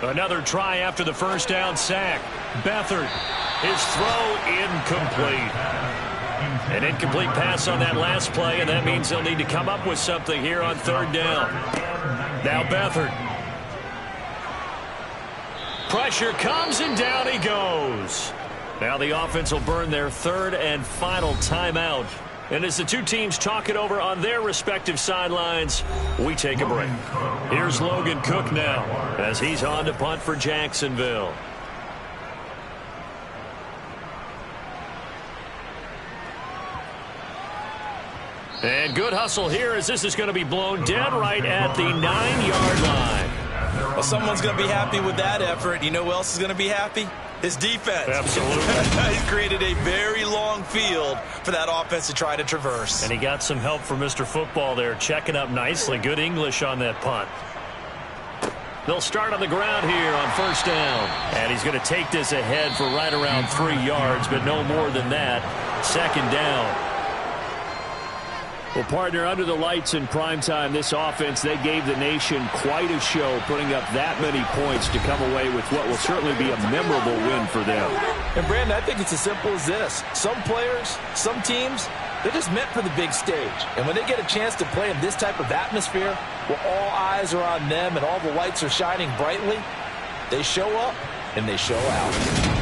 Another try after the first down sack. Beathard, his throw incomplete. An incomplete pass on that last play, and that means they'll need to come up with something here on 3rd down. Now Beathard. Pressure comes, and down he goes. Now the offense will burn their 3rd and final timeout. And as the two teams talk it over on their respective sidelines, we take a break. Here's Logan Cook now as he's on to punt for Jacksonville. And good hustle here as this is going to be blown dead right at the 9-yard line. Well, someone's going to be happy with that effort. You know who else is going to be happy? His defense. Absolutely. He's created a very long field for that offense to try to traverse. And he got some help from Mr. Football there, checking up nicely. Good English on that punt. They'll start on the ground here on first down. And he's going to take this ahead for right around 3 yards, but no more than that. 2nd down. Well, partner, under the lights in primetime, this offense, they gave the nation quite a show, putting up that many points to come away with what will certainly be a memorable win for them. And, Brandon, I think it's as simple as this. Some players, some teams, they're just meant for the big stage. And when they get a chance to play in this type of atmosphere, where all eyes are on them and all the lights are shining brightly, they show up and they show out.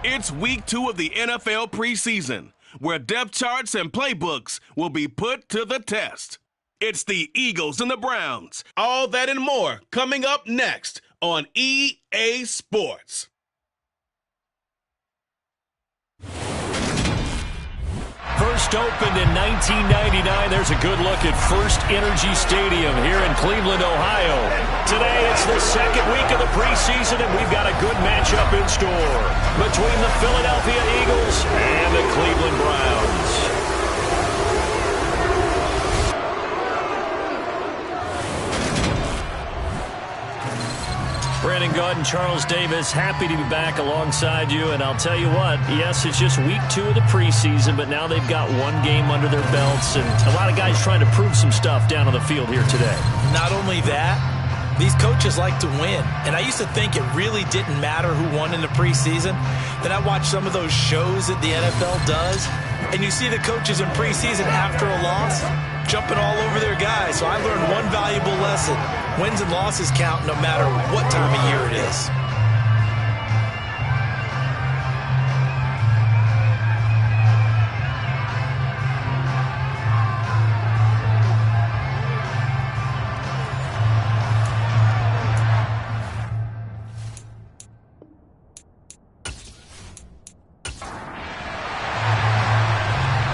It's week 2 of the NFL preseason, where depth charts and playbooks will be put to the test. It's the Eagles and the Browns. All that and more coming up next on EA Sports. First opened in 1999. There's a good look at First Energy Stadium here in Cleveland, Ohio. Today, it's the second week of the preseason, and we've got a good matchup in store between the Philadelphia Eagles and the Cleveland Browns. Brandon Gaud and Charles Davis, happy to be back alongside you. And I'll tell you what, yes, it's just week 2 of the preseason, but now they've got one game under their belts, and a lot of guys trying to prove some stuff down on the field here today. Not only that, these coaches like to win. And I used to think it really didn't matter who won in the preseason. Then I watched some of those shows that the NFL does, and you see the coaches in preseason after a loss jumping all over their guys. So I learned one valuable lesson. Wins and losses count no matter what time of year it is.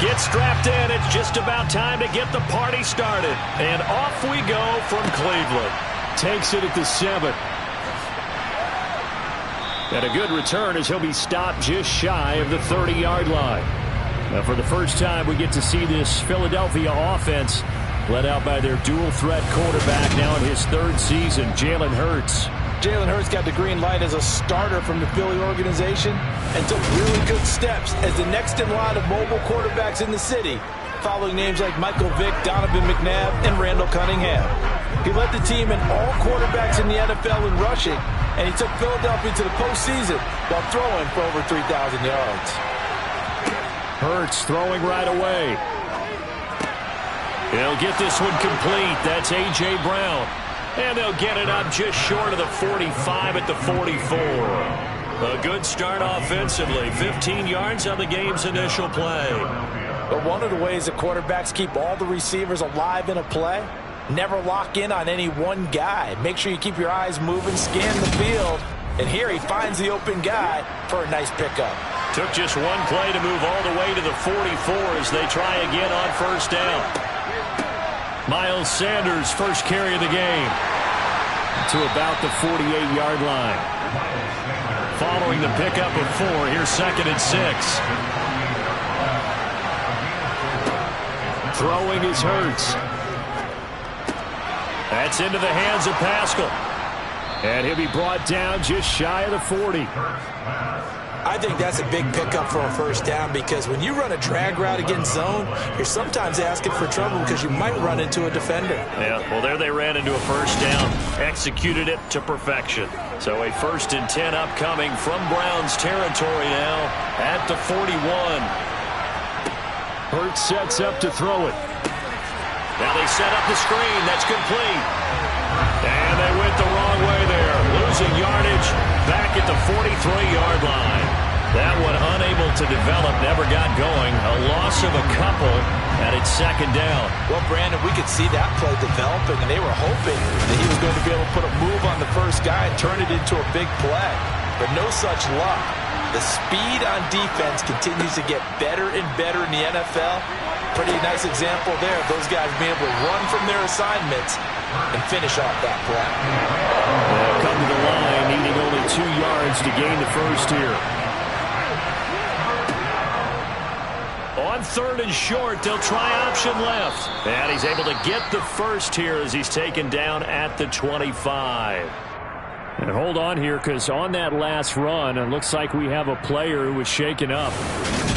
Get strapped in. It's just about time to get the party started. And off we go from Cleveland. Takes it at the 7. And a good return as he'll be stopped just shy of the 30-yard line. Now, for the first time, we get to see this Philadelphia offense led out by their dual-threat quarterback now in his 3rd season, Jalen Hurts. Jalen Hurts got the green light as a starter from the Philly organization and took really good steps as the next in line of mobile quarterbacks in the city, following names like Michael Vick, Donovan McNabb, and Randall Cunningham. He led the team in all quarterbacks in the NFL in rushing, and he took Philadelphia to the postseason while throwing for over 3,000 yards. Hurts throwing right away. He'll get this one complete. That's A.J. Brown. And they'll get it up just short of the 45 at the 44. A good start offensively. 15 yards on the game's initial play. But one of the ways that quarterbacks keep all the receivers alive in a play, never lock in on any one guy. Make sure you keep your eyes moving, scan the field. And here he finds the open guy for a nice pickup. Took just one play to move all the way to the 44 as they try again on first down. Miles Sanders, first carry of the game. To about the 48-yard line. Following the pickup of 4, here's 2nd and 6. Throwing is Hurts. That's into the hands of Pascal. And he'll be brought down just shy of the 40. I think that's a big pickup for a first down because when you run a drag route against zone, you're sometimes asking for trouble because you might run into a defender. Yeah, well, there they ran into a first down. Executed it to perfection. So a 1st and 10 upcoming from Browns territory now at the 41. Hurts sets up to throw it. Now they set up the screen. That's complete. And they went the wrong way there. Losing yardage back at the 43-yard line. That one unable failed to develop, never got going. A loss of a couple, and it's second down. Well, Brandon, we could see that play developing, and they were hoping that he was going to be able to put a move on the first guy and turn it into a big play. But no such luck. The speed on defense continues to get better and better in the NFL. Pretty nice example there of those guys being able to run from their assignments and finish off that play. They'll come to the line, needing only 2 yards to gain the first here. On third and short, they'll try option left. And he's able to get the first here as he's taken down at the 25. And hold on here, because on that last run, it looks like we have a player who was shaken up.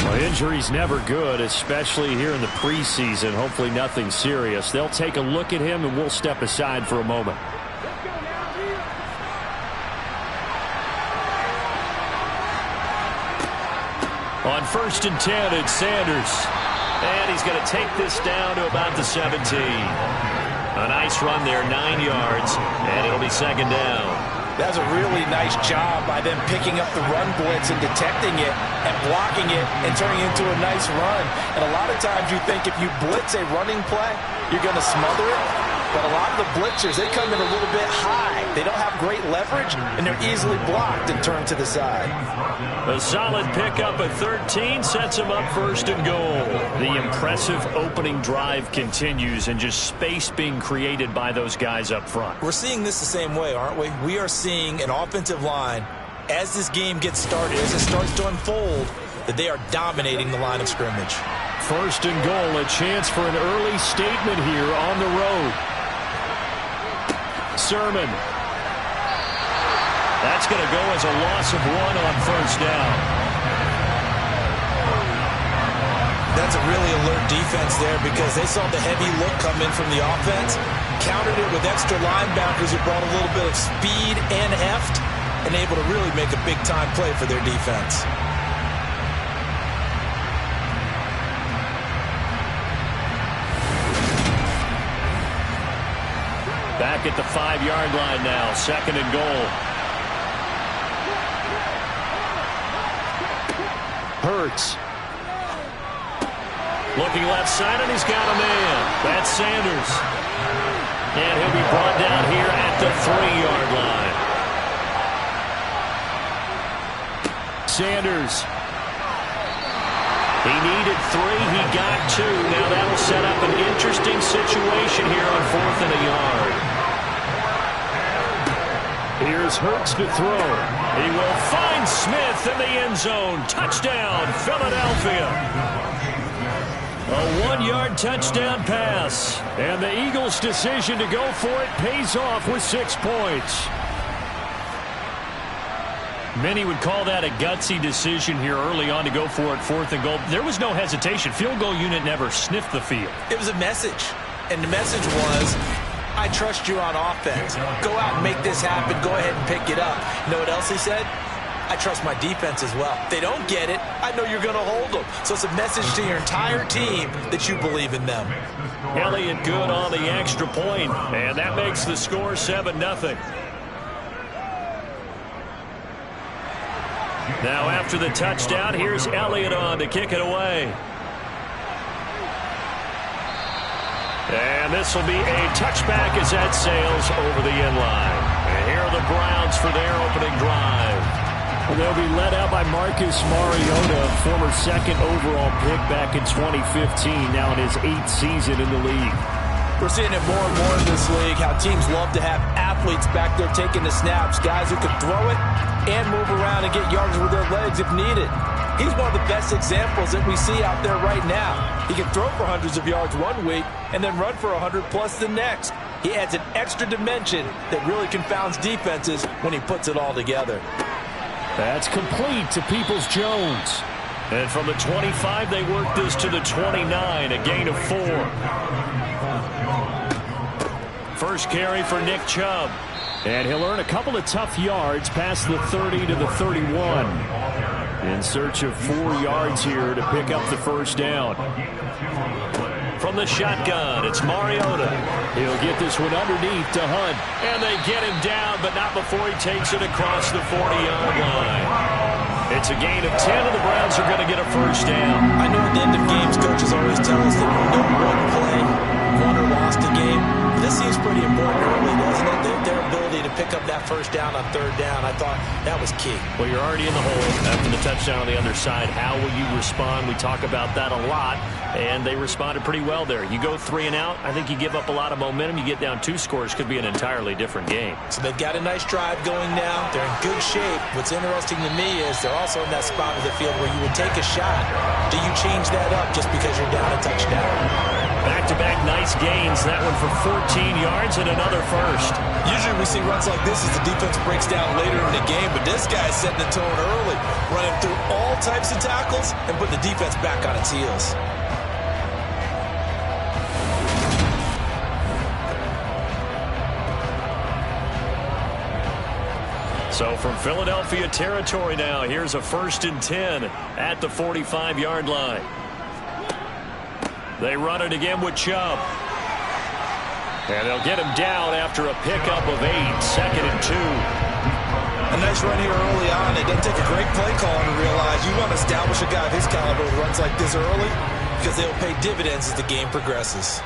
Well, injury's never good, especially here in the preseason. Hopefully nothing serious. They'll take a look at him, and we'll step aside for a moment. On first and 10, it's Sanders. And he's going to take this down to about the 17. A nice run there, 9 yards, and it'll be second down. That's a really nice job by them picking up the run blitz and detecting it and blocking it and turning it into a nice run. And a lot of times you think if you blitz a running play, you're going to smother it. But a lot of the blitzers, they come in a little bit high. They don't have great leverage, and they're easily blocked and turned to the side. A solid pickup at 13 sets him up first and goal. The impressive opening drive continues, and just space being created by those guys up front. We're seeing this the same way, aren't we? We are seeing an offensive line, as this game gets started, as it starts to unfold, that they are dominating the line of scrimmage. First and goal, a chance for an early statement here on the road. Sermon. That's going to go as a loss of 1 on first down. That's a really alert defense there because they saw the heavy look come in from the offense, countered it with extra linebackers who brought a little bit of speed and heft, and able to really make a big-time play for their defense. Back at the 5-yard line now, second and goal. Hurts. Looking left side, and he's got a man. That's Sanders. And he'll be brought down here at the 3-yard line. Sanders. He needed 3. He got 2. Now that'll set up an interesting situation here on 4th and a yard. Here's Hurts to throw. He will find Smith in the end zone. Touchdown, Philadelphia. A 1-yard touchdown pass. And the Eagles' decision to go for it pays off with 6 points. Many would call that a gutsy decision here early on to go for it, 4th and goal. There was no hesitation. Field goal unit never sniffed the field. It was a message, and the message was, I trust you on offense. Go out and make this happen. Go ahead and pick it up. You know what else he said? I trust my defense as well. If they don't get it, I know you're going to hold them. So it's a message to your entire team that you believe in them. Elliott good on the extra point, and that makes the score 7-0. Now after the touchdown, here's Elliott on to kick it away. And this will be a touchback as that sails over the end line. And here are the Browns for their opening drive. Well, they'll be led out by Marcus Mariota, former 2nd overall pick back in 2015, now in his 8th season in the league. We're seeing it more and more in this league, how teams love to have athletes back there taking the snaps, guys who can throw it and move around and get yards with their legs if needed. He's one of the best examples that we see out there right now. He can throw for hundreds of yards one week and then run for 100+ the next. He adds an extra dimension that really confounds defenses when he puts it all together. That's complete to Peoples-Jones. And from the 25, they work this to the 29, a gain of 4. First carry for Nick Chubb. And he'll earn a couple of tough yards past the 30 to the 31. In search of 4 yards here to pick up the first down. From the shotgun, it's Mariota. He'll get this one underneath to Hunt. And they get him down, but not before he takes it across the 40-yard line. It's a gain of 10, and the Browns are going to get a first down. I know at the end of games, coaches always tell us that no one play won or lost a game. But this seems pretty important early, doesn't it? Their ability to pick up that first down on third down, I thought that was key. Well, you're already in the hole after the touchdown on the other side. How will you respond? We talk about that a lot, and they responded pretty well there. You go 3 and out, I think you give up a lot of momentum. You get down 2 scores, could be an entirely different game. So they've got a nice drive going now. They're in good shape. What's interesting to me is they're also in that spot of the field where you would take a shot. Do you change that up just because you're down a touchdown? Back-to-back nice gains. That one for 14 yards and another first. Usually we see runs like this as the defense breaks down later in the game, but this guy's setting the tone early, running through all types of tackles and putting the defense back on its heels. So from Philadelphia territory now, here's a 1st and 10 at the 45-yard line. They run it again with Chubb. And they'll get him down after a pickup of 8, 2nd and 2. A nice run here early on. It doesn't take a great play caller to realize you want to establish a guy of his caliber who runs like this early because they'll pay dividends as the game progresses.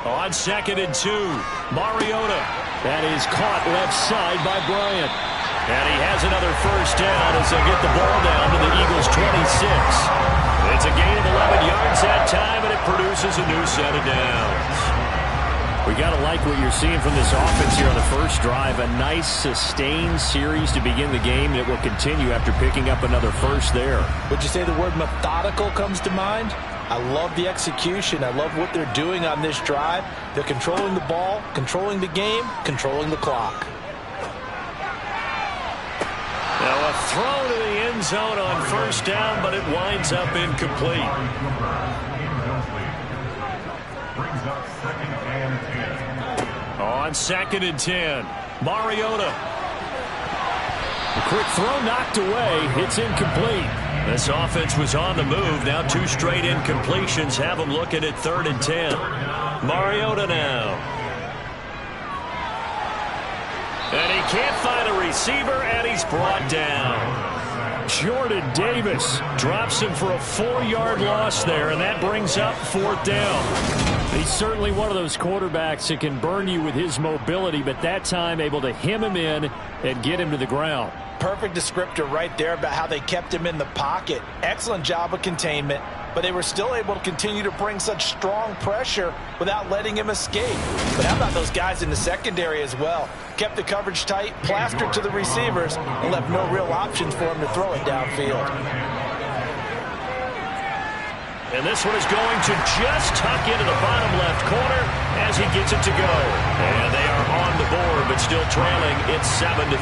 On 2nd and 2, Mariota. That is caught left side by Bryant. And he has another first down as they get the ball down to the Eagles' 26. It's a gain of 11 yards that time, and it produces a new set of downs. We got to like what you're seeing from this offense here on the first drive. A nice, sustained series to begin the game, and it will continue after picking up another first there. Would you say the word methodical comes to mind? I love the execution. I love what they're doing on this drive. They're controlling the ball, controlling the game, controlling the clock. Now a throw to the end zone on first down, but it winds up incomplete. On 2nd and 10, Mariota. A quick throw knocked away. It's incomplete. This offense was on the move. Now 2 straight incompletions have them looking at 3rd and 10. Mariota now. And he can't find a receiver, and he's brought down. Jordan Davis drops him for a 4-yard loss there, and that brings up 4th down. He's certainly one of those quarterbacks that can burn you with his mobility, but that time able to hem him in and get him to the ground. Perfect descriptor right there about how they kept him in the pocket. Excellent job of containment, but they were still able to continue to bring such strong pressure without letting him escape. But how about those guys in the secondary as well? Kept the coverage tight, plastered to the receivers, and left no real options for him to throw it downfield. And this one is going to just tuck into the bottom left corner as he gets it to go. And they are on the board, but still trailing. It's 7-3.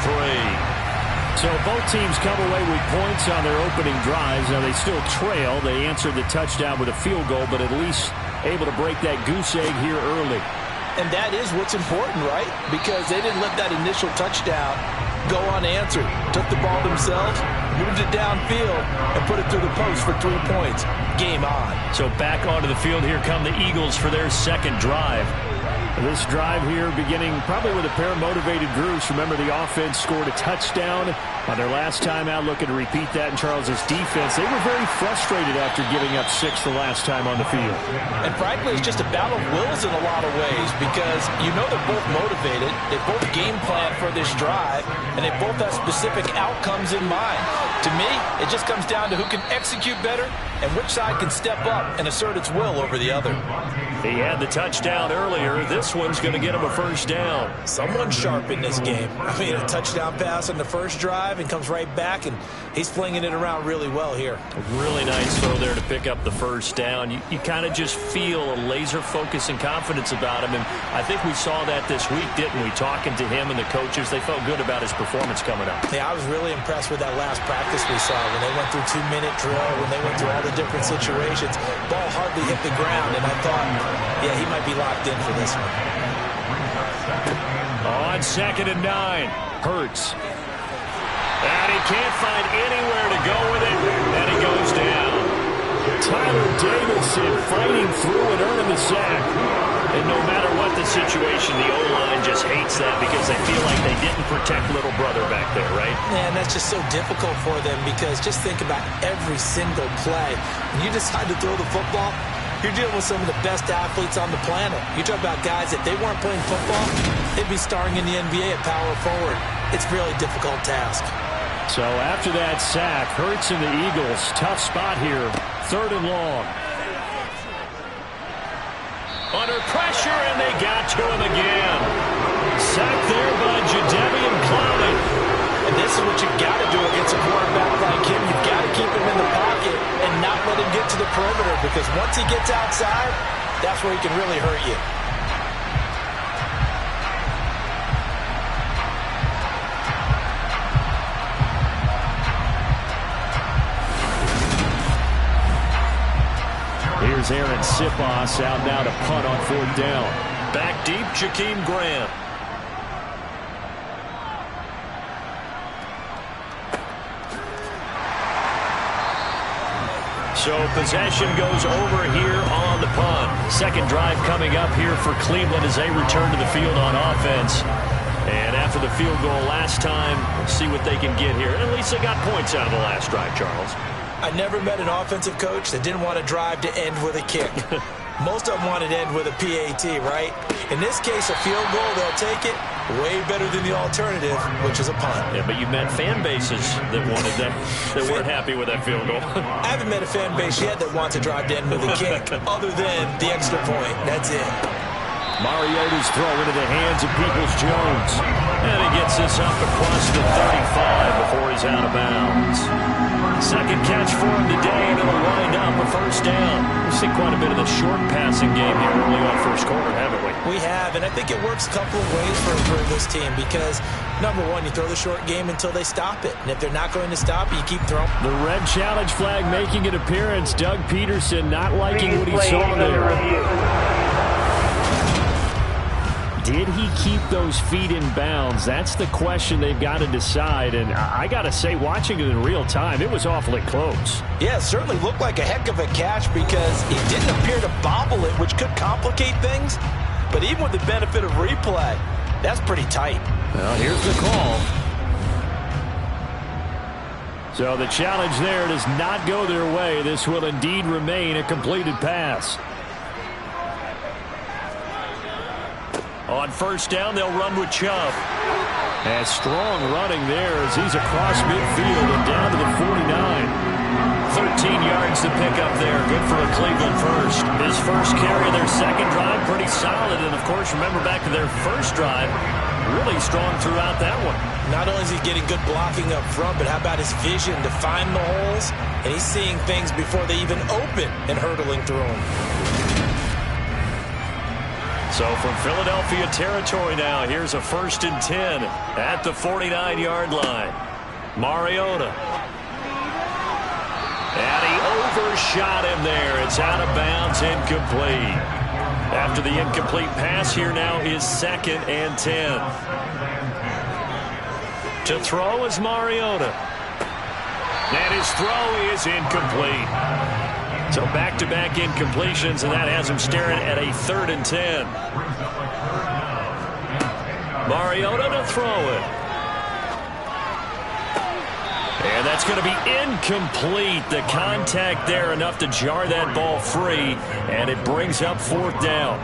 So both teams come away with points on their opening drives. Now they still trail. They answered the touchdown with a field goal, but at least able to break that goose egg here early. And that is what's important, right? Because they didn't let that initial touchdown go unanswered. Took the ball themselves, moved it downfield, and put it through the post for 3 points. Game on. So back onto the field, here come the Eagles for their second drive. This drive here beginning probably with a pair of motivated groups. Remember, the offense scored a touchdown on their last time out, looking to repeat that in Charles's defense. They were very frustrated after giving up 6 the last time on the field. And frankly, it's just a battle of wills in a lot of ways because you know they're both motivated. They both game plan for this drive, and they both have specific outcomes in mind. To me, it just comes down to who can execute better and which side can step up and assert its will over the other. He had the touchdown earlier. This one's going to get him a first down. Someone sharp in this game. I mean, a touchdown pass on the first drive and comes right back, and he's flinging it around really well here. A really nice throw there to pick up the first down. You kind of just feel a laser focus and confidence about him, and I think we saw that this week, didn't we? Talking to him and the coaches, they felt good about his performance coming up. Yeah, I was really impressed with that last practice we saw when they went through 2-minute drill, when they went through all the different situations. Ball hardly hit the ground, and I thought, yeah, he might be locked in for this one. On 2nd and 9, Hurts. And he can't find anywhere to go with it, and he goes down. Tyler Davidson fighting through and earning the sack. And no matter what the situation, the O-line just hates that because they feel like they didn't protect little brother back there, right? Man, that's just so difficult for them because just think about every single play. When you decide to throw the football, you're dealing with some of the best athletes on the planet. You talk about guys, if they weren't playing football, they'd be starring in the NBA at power forward. It's a really difficult task. So after that sack, Hurts and the Eagles, tough spot here, 3rd and long. Under pressure, and they got to him again. Sacked there by Jadeveon Clowney. And this is what you've got to do against a quarterback like him. You've got to keep him in the pocket and not let him get to the perimeter because once he gets outside, that's where he can really hurt you. Here's Aaron Sipos out now to punt on 4th down. Back deep, Jakeem Graham. So possession goes over here on the punt. Second drive coming up here for Cleveland as they return to the field on offense. And after the field goal last time, we'll see what they can get here. At least they got points out of the last drive, Charles. I never met an offensive coach that didn't want to drive to end with a kick. Most of them wanted to end with a PAT, right? In this case, a field goal, they'll take it. Way better than the alternative, which is a punt. Yeah, but you met fan bases that wanted that, that weren't happy with that field goal. I haven't met a fan base yet that wants to drive to end with a kick, other than the extra point. That's it. Mariota's throw into the hands of Peoples-Jones. And he gets this up across the 35 before he's out of bounds. Second catch for him today, and it'll wind up a 1st down. We've seen quite a bit of the short passing game here early on 1st quarter, haven't we? We have, and I think it works a couple of ways for this team because, number one, you throw the short game until they stop it. And if they're not going to stop it, you keep throwing. The red challenge flag making an appearance. Doug Peterson not liking what he saw there. Did he keep those feet in bounds? That's the question they've got to decide. And I got to say, watching it in real time, it was awfully close. Yeah, it certainly looked like a heck of a catch because he didn't appear to bobble it, which could complicate things. But even with the benefit of replay, that's pretty tight. Well, here's the call. So the challenge there does not go their way. This will indeed remain a completed pass. On 1st down, they'll run with Chubb. And strong running there as he's across midfield and down to the 49. 13 yards to pick up there. Good for a Cleveland first. His first carry of their second drive, pretty solid. And, of course, remember back to their first drive, really strong throughout that one. Not only is he getting good blocking up front, but how about his vision to find the holes? And he's seeing things before they even open and hurtling through them. So from Philadelphia territory now, here's a 1st and 10 at the 49-yard line. Mariota. And he overshot him there. It's out of bounds, incomplete. After the incomplete pass, here now is 2nd and 10. To throw is Mariota. And his throw is incomplete. So back-to-back incompletions, and that has him staring at a 3rd and 10. Mariota to throw it. And that's going to be incomplete. The contact there enough to jar that ball free, and it brings up 4th down.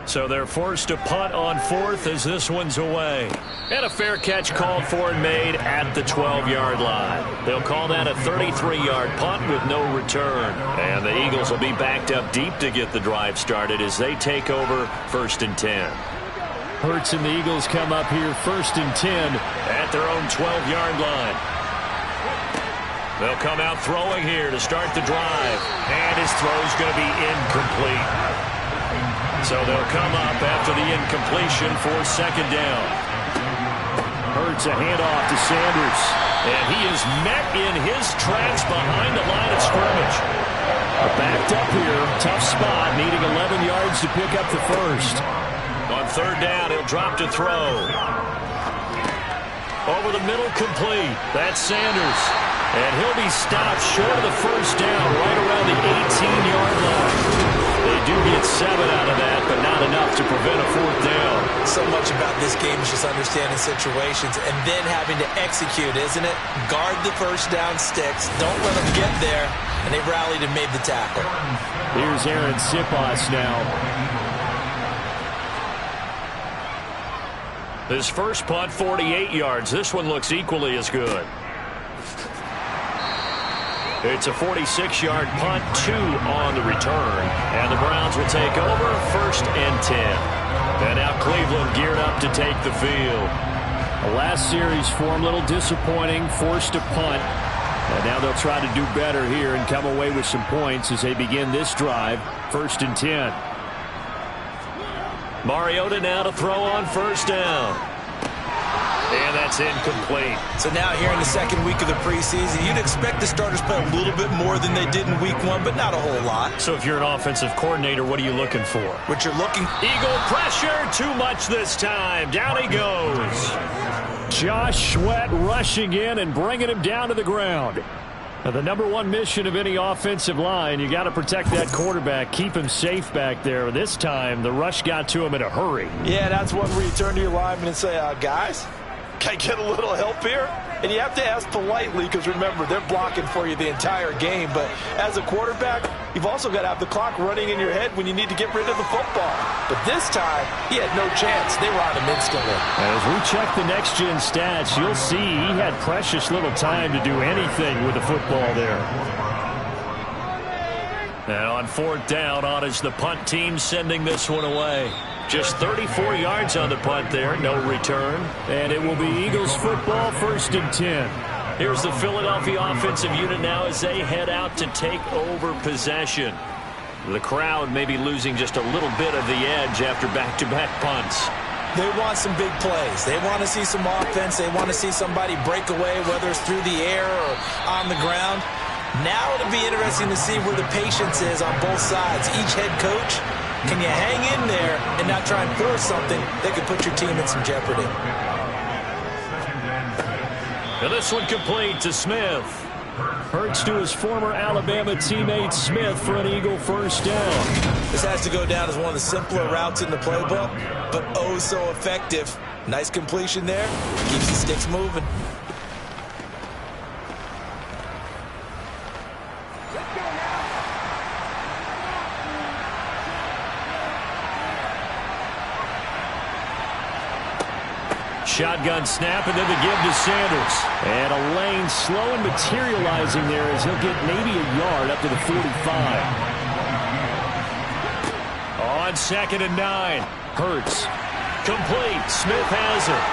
So they're forced to punt on 4th as this one's away. And a fair catch called for and made at the 12-yard line. They'll call that a 33-yard punt with no return. And the Eagles will be backed up deep to get the drive started as they take over 1st and 10. Hurts and the Eagles come up here 1st and 10 at their own 12-yard line. They'll come out throwing here to start the drive. And his throw's going to be incomplete. So they'll come up after the incompletion for 2nd down. Hurts a handoff to Sanders. And he is met in his tracks behind the line of scrimmage. Backed up here. Tough spot. Needing 11 yards to pick up the 1st. On 3rd down, he'll drop to throw. Over the middle, complete. That's Sanders. And he'll be stopped short of the first down right around the 18-yard line. They do get 7 out of that, but not enough to prevent a fourth down. So much about this game is just understanding situations and then having to execute, isn't it? Guard the first down sticks. Don't let them get there. And they rallied and made the tackle. Here's Aaron Sipos now. His first punt, 48 yards. This one looks equally as good. It's a 46-yard punt, 2 on the return. And the Browns will take over, 1st and 10. And now Cleveland geared up to take the field. The last series for him, a little disappointing, forced a punt. And now they'll try to do better here and come away with some points as they begin this drive, 1st and 10. Mariota now to throw on 1st down. And that's incomplete. So now here in the second week of the preseason, you'd expect the starters play a little bit more than they did in week 1, but not a whole lot. So if you're an offensive coordinator, what are you looking for? What you're looking... Eagle pressure, too much this time. Down he goes. Josh Sweat rushing in and bringing him down to the ground. Now, the number one mission of any offensive line, you got to protect that quarterback, keep him safe back there. This time, the rush got to him in a hurry. Yeah, that's one where you turn to your lineman and say, guys, can I get a little help here? And you have to ask politely because, remember, they're blocking for you the entire game. But as a quarterback, you've also got to have the clock running in your head when you need to get rid of the football. But this time, he had no chance. They were on him instantly. As we check the next-gen stats, you'll see he had precious little time to do anything with the football there. And on 4th down, on is the punt team sending this one away. Just 34 yards on the punt there, no return. And it will be Eagles football, 1st and 10. Here's the Philadelphia offensive unit now as they head out to take over possession. The crowd may be losing just a little bit of the edge after back-to-back punts. They want some big plays. They want to see some offense. They want to see somebody break away, whether it's through the air or on the ground. Now it'll be interesting to see where the patience is on both sides. Each head coach, can you hang in there and not try and force something that could put your team in some jeopardy? And this one complete to Smith. Hurts to his former Alabama teammate Smith for an Eagle 1st down. This has to go down as one of the simpler routes in the playbook, but oh so effective. Nice completion there. Keeps the sticks moving. Shotgun snap and then the give to Sanders. And a lane slow and materializing there as he'll get maybe a yard up to the 45. On 2nd and 9. Hurts. Complete. Smith has it.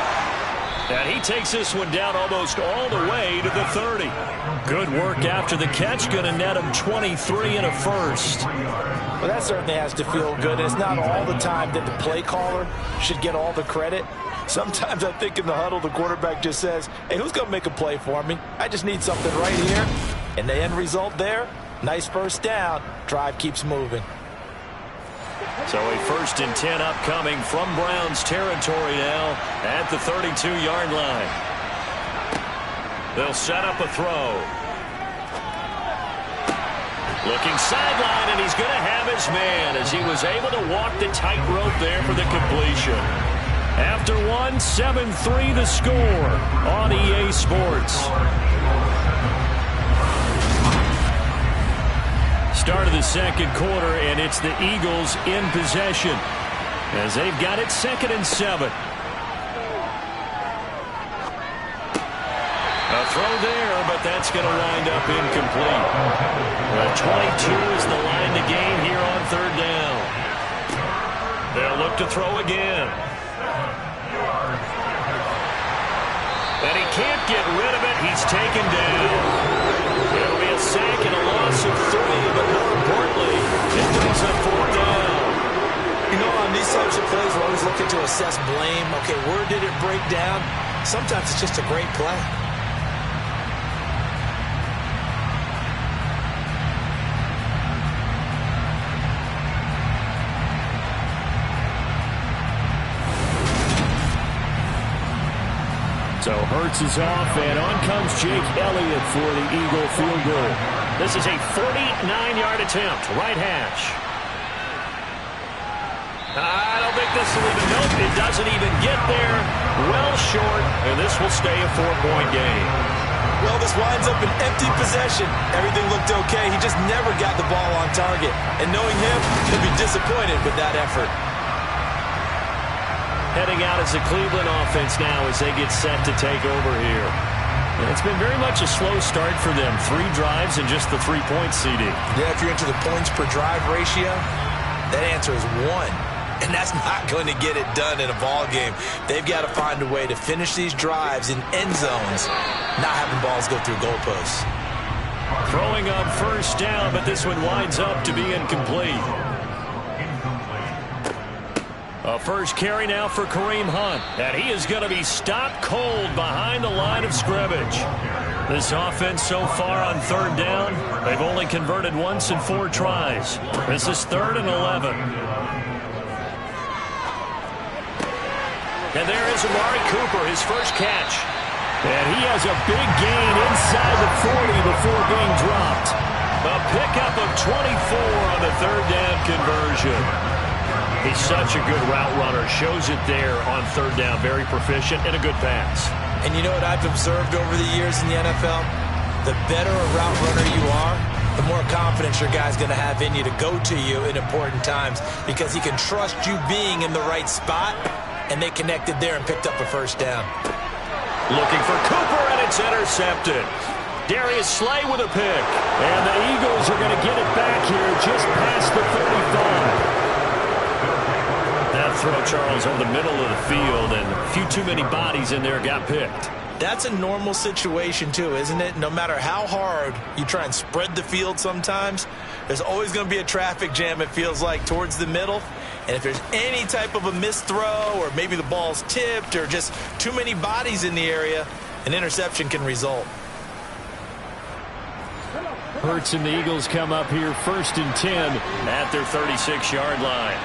And he takes this one down almost all the way to the 30. Good work after the catch. Going to net him 23 and a first. Well, that certainly has to feel good. It's not all the time that the play caller should get all the credit. Sometimes I think in the huddle, the quarterback just says, hey, who's going to make a play for me? I just need something right here. And the end result there, nice 1st down. Drive keeps moving. So a 1st and 10 upcoming from Browns territory now at the 32-yard line. They'll set up a throw. Looking sideline, and he's going to have his man as he was able to walk the tightrope there for the completion. After one, 7-3 the score on EA Sports. Start of the second quarter, and it's the Eagles in possession as they've got it 2nd and 7. A throw there, but that's going to wind up incomplete. 22 is the line to gain here on 3rd down. They'll look to throw again. And he can't get rid of it. He's taken down. It'll be a sack and a loss of 3, but more importantly, it brings up 4th down. You know, on these types of plays, we're always looking to assess blame. Okay, where did it break down? Sometimes it's just a great play. So Hurts is off, and on comes Jake Elliott for the Eagle field goal. This is a 49-yard attempt, right hash. I don't think this will even, nope, it doesn't even get there. Well short, and this will stay a 4-point game. Well, this winds up an empty possession. Everything looked okay. He just never got the ball on target. And knowing him, he'll be disappointed with that effort. Heading out as the Cleveland offense now as they get set to take over here. And it's been very much a slow start for them. 3 drives and just the 3 points, CD. Yeah, if you're into the points per drive ratio, that answer is 1. And that's not going to get it done in a ball game. They've got to find a way to finish these drives in end zones, not having balls go through goalposts. Throwing on first down, but this one winds up to be incomplete. A first carry now for Kareem Hunt. And he is going to be stopped cold behind the line of scrimmage. This offense so far on third down, they've only converted once in 4 tries. This is 3rd and 11. And there is Amari Cooper, his first catch. And he has a big gain inside the 40 before being dropped. A pickup of 24 on the 3rd down conversion. He's such a good route runner. Shows it there on 3rd down. Very proficient and a good pass. And you know what I've observed over the years in the NFL? The better a route runner you are, the more confidence your guy's going to have in you to go to you in important times because he can trust you being in the right spot, and they connected there and picked up a first down. Looking for Cooper, and it's intercepted. Darius Slay with a pick. And the Eagles are going to get it back here just past the 35. That throw, Charles, over the middle of the field, and a few too many bodies in there got picked. That's a normal situation, too, isn't it? No matter how hard you try and spread the field sometimes, there's always going to be a traffic jam, it feels like, towards the middle. And if there's any type of a missed throw or maybe the ball's tipped or just too many bodies in the area, an interception can result. Hurts and the Eagles come up here 1st and 10 at their 36-yard line.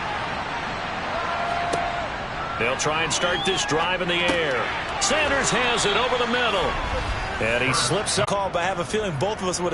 They'll try and start this drive in the air. Sanders has it over the middle. And he slips up. Call, but I have a feeling both of us would have